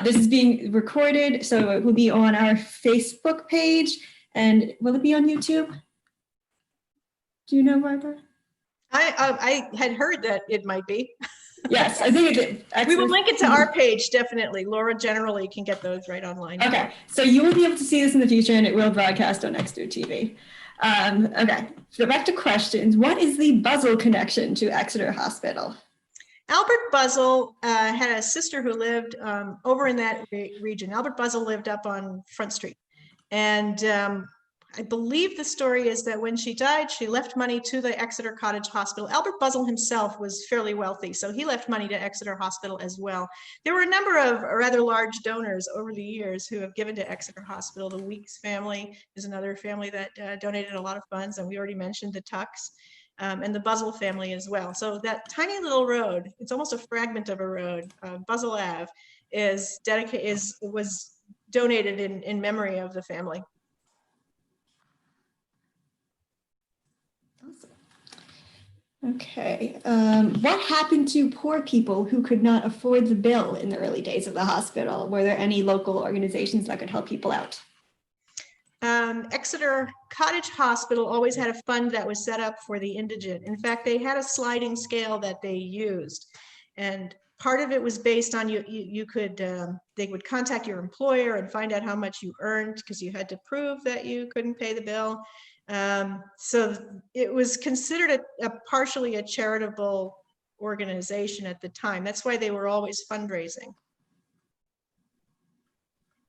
This is being recorded, so it will be on our Facebook page. And will it be on YouTube? Do you know, Barbara? I had heard that it might be. Yes, I think we will link it to our page, definitely. Laura generally can get those right online. Okay, so you will be able to see this in the future, and it will broadcast on Exeter TV. Okay, so back to questions. What is the Buzzle connection to Exeter Hospital? Albert Buzzle had a sister who lived over in that region. Albert Buzzle lived up on Front Street. And I believe the story is that when she died, she left money to the Exeter Cottage Hospital. Albert Buzzle himself was fairly wealthy, so he left money to Exeter Hospital as well. There were a number of rather large donors over the years who have given to Exeter Hospital. The Weeks family is another family that donated a lot of funds, and we already mentioned the Tucks, and the Buzzle family as well. So that tiny little road, it's almost a fragment of a road, Buzzle Ave, was donated in memory of the family. Okay, what happened to poor people who could not afford the bill in the early days of the hospital? Were there any local organizations that could help people out? Exeter Cottage Hospital always had a fund that was set up for the indigent. In fact, they had a sliding scale that they used, and part of it was based on they would contact your employer and find out how much you earned, because you had to prove that you couldn't pay the bill. So it was considered partially a charitable organization at the time. That's why they were always fundraising.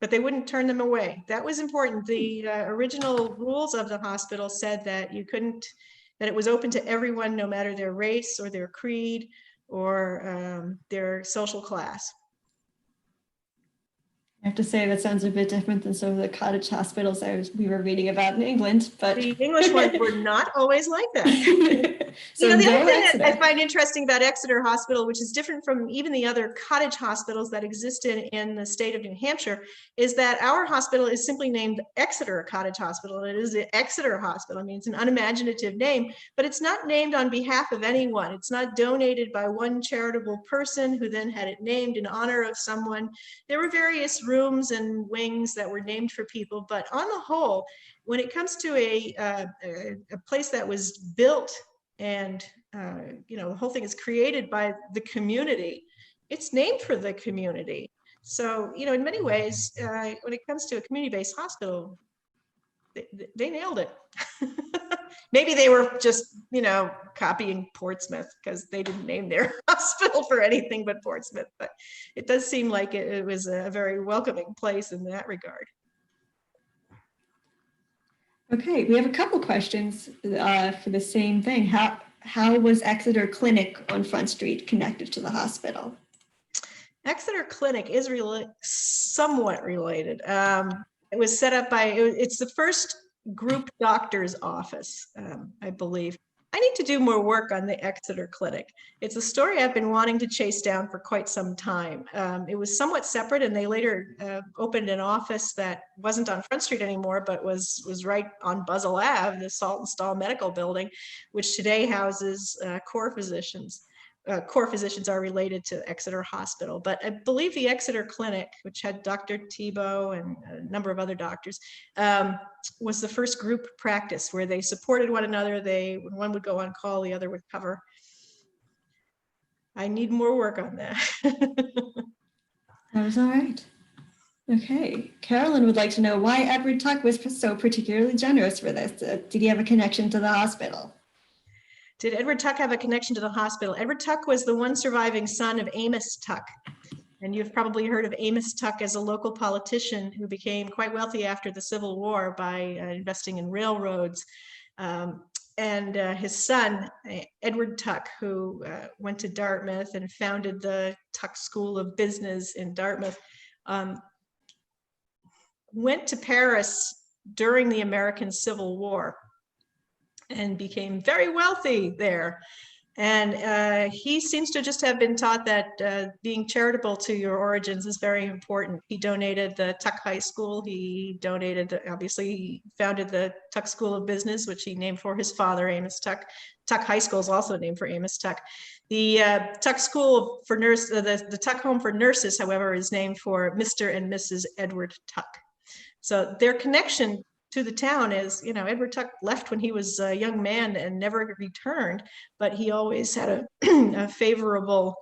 But they wouldn't turn them away. That was important. The original rules of the hospital said that that it was open to everyone, no matter their race or their creed or their social class. I have to say that sounds a bit different than some of the cottage hospitals we were reading about in England, but the English ones were not always like that. So the other thing Exeter. that I find interesting about Exeter Hospital, which is different from even the other cottage hospitals that existed in the state of New Hampshire, is that our hospital is simply named Exeter Cottage Hospital. It is the Exeter Hospital. I mean, it's an unimaginative name, but it's not named on behalf of anyone. It's not donated by one charitable person who then had it named in honor of someone. There were various rooms and wings that were named for people, but on the whole, when it comes to a place that was built and the whole thing is created by the community, it's named for the community. So in many ways, when it comes to a community-based hospital, they nailed it. Maybe they were just copying Portsmouth, because they didn't name their hospital for anything but Portsmouth, but it does seem like it was a very welcoming place in that regard. Okay, we have a couple questions for the same thing. How was Exeter Clinic on Front Street connected to the hospital? Exeter Clinic is somewhat related. It was set up it's the first group doctor's office, I believe. I need to do more work on the Exeter Clinic. It's a story I've been wanting to chase down for quite some time. It was somewhat separate, and they later opened an office that wasn't on Front Street anymore, but was right on Buzzle Ave, the Salt and Stall Medical Building, which today houses core physicians. Core physicians are related to Exeter Hospital, but I believe the Exeter Clinic, which had Dr. Tebow and a number of other doctors, was the first group practice where they supported one another. When one would go on call, the other would cover. I need more work on that. That was all right. Okay, Carolyn would like to know why Edward Tuck was so particularly generous for this. Did he have a connection to the hospital? Did Edward Tuck have a connection to the hospital? Edward Tuck was the one surviving son of Amos Tuck. And you've probably heard of Amos Tuck as a local politician who became quite wealthy after the Civil War by investing in railroads. And his son, Edward Tuck, who went to Dartmouth and founded the Tuck School of Business in Dartmouth, went to Paris during the American Civil War and became very wealthy there. And he seems to just have been taught that being charitable to your origins is very important. He donated the Tuck High School. He donated, obviously, he founded the Tuck School of Business, which he named for his father, Amos Tuck. Tuck High School is also named for Amos Tuck. The Tuck School for Nurse, the Tuck Home for Nurses, however, is named for Mr. and Mrs. Edward Tuck. So their connection to the town is, you know, Edward Tuck left when he was a young man and never returned, but he always had a, a favorable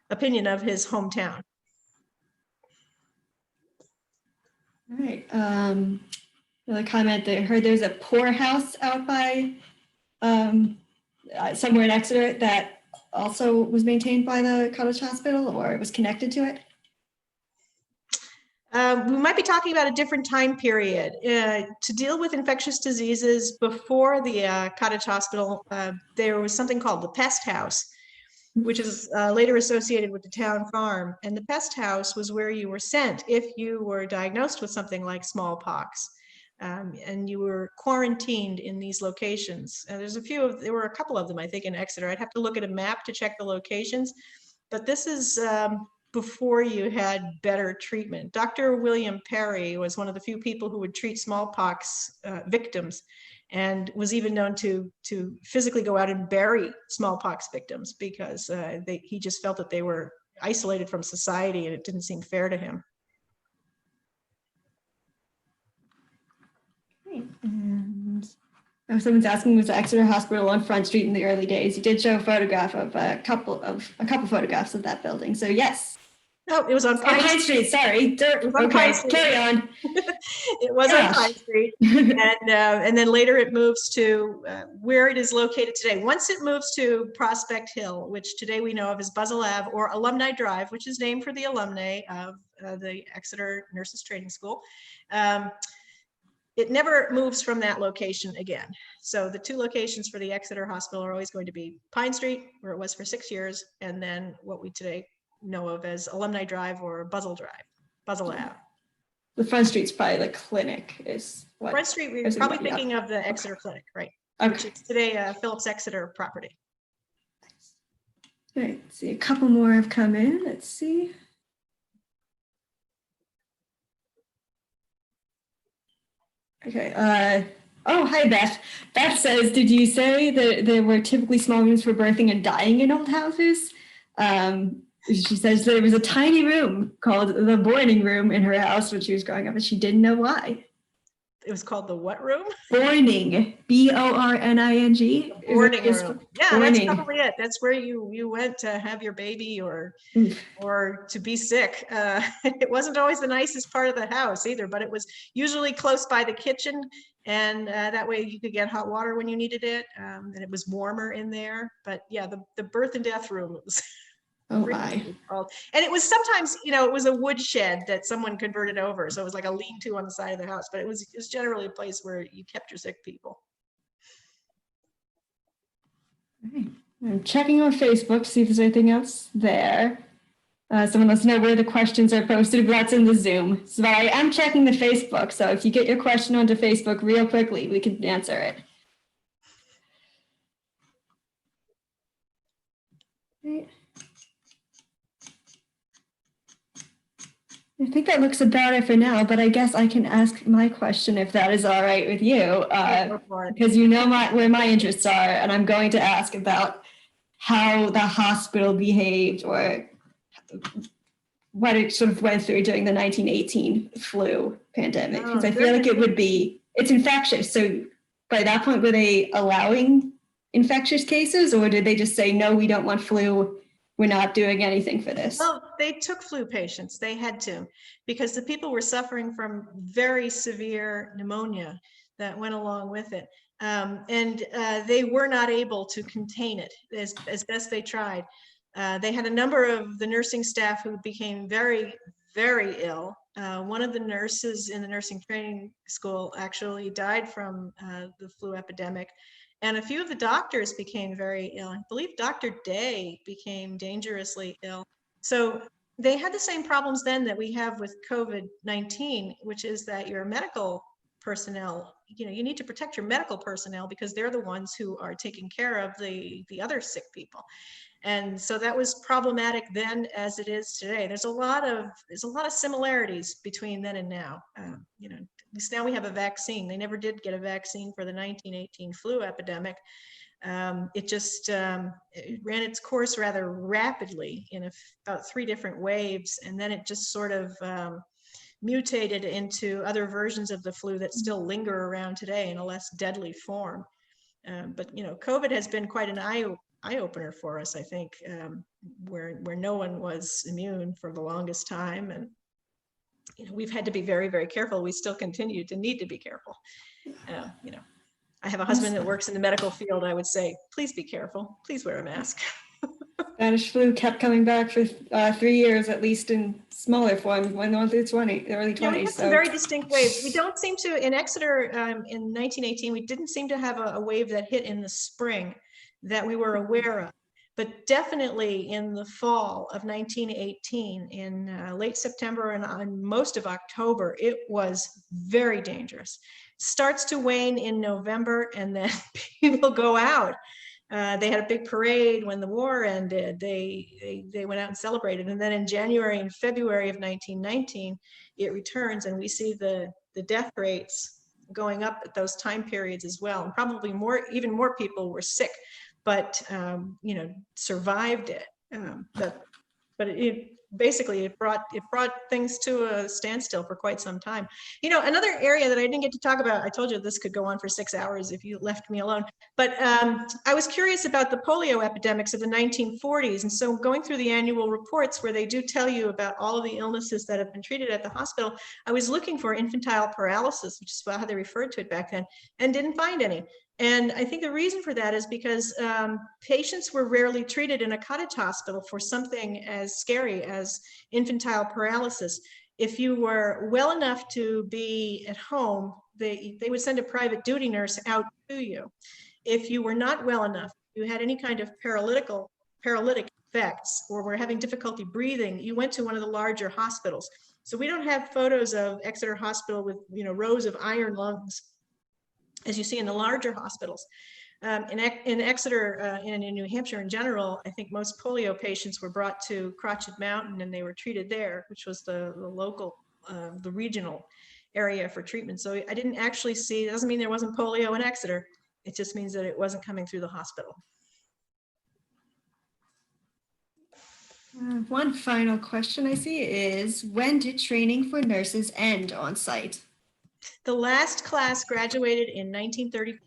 opinion of his hometown. All right. Another comment that I heard there's a poorhouse out by somewhere in Exeter that also was maintained by the Cottage Hospital, or it was connected to it. We might be talking about a different time period. To deal with infectious diseases before the Cottage Hospital, there was something called the Pest House, which is later associated with the town farm. And the Pest House was where you were sent if you were diagnosed with something like smallpox. And you were quarantined in these locations. There were a couple of them, I think, in Exeter. I'd have to look at a map to check the locations, but this is before you had better treatment. Dr. William Perry was one of the few people who would treat smallpox victims, and was even known to physically go out and bury smallpox victims because he just felt that they were isolated from society and it didn't seem fair to him. And someone's asking, was the Exeter Hospital on Front Street in the early days? You did show a photograph of a couple photographs of that building. So yes. No, it was on Pine Street. Sorry. Okay, carry on. It was on Pine Street, and then later it moves to where it is located today. Once it moves to Prospect Hill, which today we know of as Buzzle Ave, or Alumni Drive, which is named for the alumni of the Exeter Nurses Training School. It never moves from that location again. So the two locations for the Exeter Hospital are always going to be Pine Street, where it was for 6 years, and then what we today know of as Alumni Drive or Buzzle Drive, Buzzle Ave. The Front Street's probably the clinic is what? Front Street, we're probably thinking of the Exeter Clinic, right? Okay. Which is today Phillips Exeter property. All right, let's see, a couple more have come in. Let's see. Okay. Oh, hi, Beth. Beth says, did you say that there were typically small rooms for birthing and dying in old houses? She says there was a tiny room called the boarding room in her house when she was growing up, and she didn't know why. It was called the what room? Boarding, B-O-R-N-I-N-G. Boarding room. Yeah, boarding. That's probably it. That's where you went to have your baby or to be sick. It wasn't always the nicest part of the house either, but it was usually close by the kitchen, and that way you could get hot water when you needed it, and it was warmer in there. But yeah, the birth and death room was. Oh my. And it was sometimes, you know, it was a wood shed that someone converted over. So it was like a lean-to on the side of the house, but it was generally a place where you kept your sick people. Right. I'm checking on Facebook to see if there's anything else there. Someone lets us know where the questions are posted, but that's in the Zoom. So I am checking the Facebook. So if you get your question onto Facebook real quickly, we can answer it. Right. I think that looks about it for now, but I guess I can ask my question if that is all right with you, because you know where my interests are, and I'm going to ask about how the hospital behaved or what it sort of went through during the 1918 flu pandemic, because I feel like it's infectious. So by that point, were they allowing infectious cases, or did they just say, no, we don't want flu? We're not doing anything for this? Well, they took flu patients. They had to, because the people were suffering from very severe pneumonia that went along with it. And they were not able to contain it as best they tried. They had a number of the nursing staff who became very, very ill. One of the nurses in the nursing training school actually died from the flu epidemic. And a few of the doctors became very ill. I believe Dr. Day became dangerously ill. So they had the same problems then that we have with COVID-19, which is that your medical personnel, you need to protect your medical personnel because they're the ones who are taking care of the other sick people. And so that was problematic then as it is today. There's a lot of similarities between then and now. At least now we have a vaccine. They never did get a vaccine for the 1918 flu epidemic. It just it ran its course rather rapidly in about 3 different waves, and then it just sort of mutated into other versions of the flu that still linger around today in a less deadly form. But COVID has been quite an eye-opener for us, I think, where no one was immune for the longest time, and we've had to be very, very careful. We still continue to need to be careful. I have a husband that works in the medical field. I would say, please be careful. Please wear a mask. Spanish flu kept coming back for 3 years, at least in smaller form, when on through the early 20s. We had some very distinct waves. We don't seem to, in Exeter in 1918, we didn't seem to have a wave that hit in the spring that we were aware of. But definitely in the fall of 1918, in late September and on most of October, it was very dangerous. Starts to wane in November, and then people go out. They had a big parade when the war ended. They went out and celebrated. And then in January and February of 1919, it returns, and we see the death rates going up at those time periods as well. And probably even more people were sick, but survived it. But it basically brought things to a standstill for quite some time. Another area that I didn't get to talk about, I told you this could go on for 6 hours if you left me alone, but I was curious about the polio epidemics of the 1940s. And so going through the annual reports where they do tell you about all of the illnesses that have been treated at the hospital, I was looking for infantile paralysis, which is how they referred to it back then, and didn't find any. And I think the reason for that is because patients were rarely treated in a cottage hospital for something as scary as infantile paralysis. If you were well enough to be at home, they would send a private duty nurse out to you. If you were not well enough, you had any kind of paralytic effects or were having difficulty breathing, you went to one of the larger hospitals. So we don't have photos of Exeter Hospital with rows of iron lungs, as you see in the larger hospitals. In Exeter and in New Hampshire in general, I think most polio patients were brought to Crotched Mountain and they were treated there, which was the local, the regional area for treatment. So I didn't actually see, it doesn't mean there wasn't polio in Exeter. It just means that it wasn't coming through the hospital. One final question I see is, when did training for nurses end on site? The last class graduated in 1935.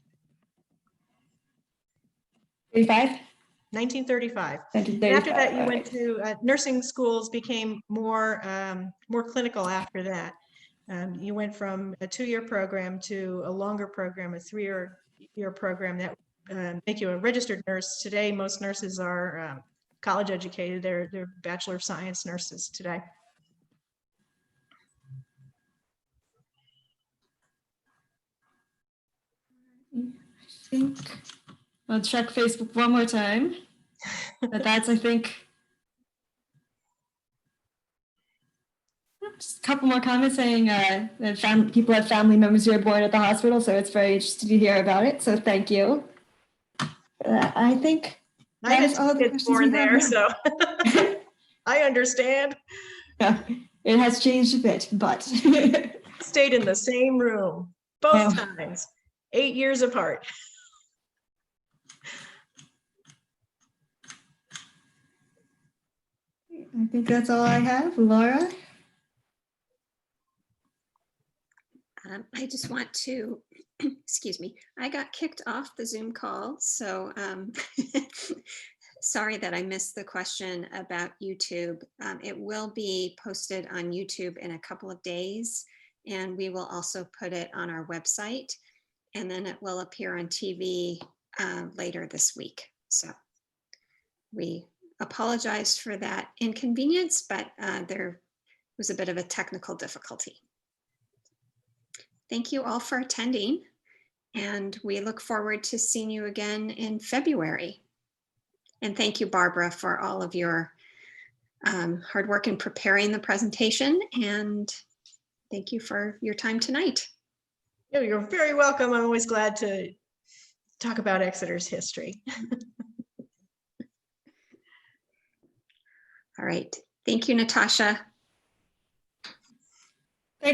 1935. After that, you went to nursing schools, became more clinical after that. You went from a 2-year program to a longer program, a 3-year program that make you a registered nurse. Today, most nurses are college educated. They're Bachelor of Science nurses today. I think I'll check Facebook one more time, but that's, I think, just a couple more comments saying that people have family members who are born at the hospital, so it's very interesting to hear about it. So thank you. I think I had all the kids born there, so I understand. Yeah, it has changed a bit, but stayed in the same room both times, 8 years apart. I think that's all I have. Laura? I just want to, excuse me, I got kicked off the Zoom call, so sorry that I missed the question about YouTube. It will be posted on YouTube in a couple of days, and we will also put it on our website, and then it will appear on TV later this week. So we apologize for that inconvenience, but there was a bit of a technical difficulty. Thank you all for attending, and we look forward to seeing you again in February. And thank you, Barbara, for all of your hard work in preparing the presentation, and thank you for your time tonight. You're very welcome. I'm always glad to talk about Exeter's history. All right. Thank you, Natasha.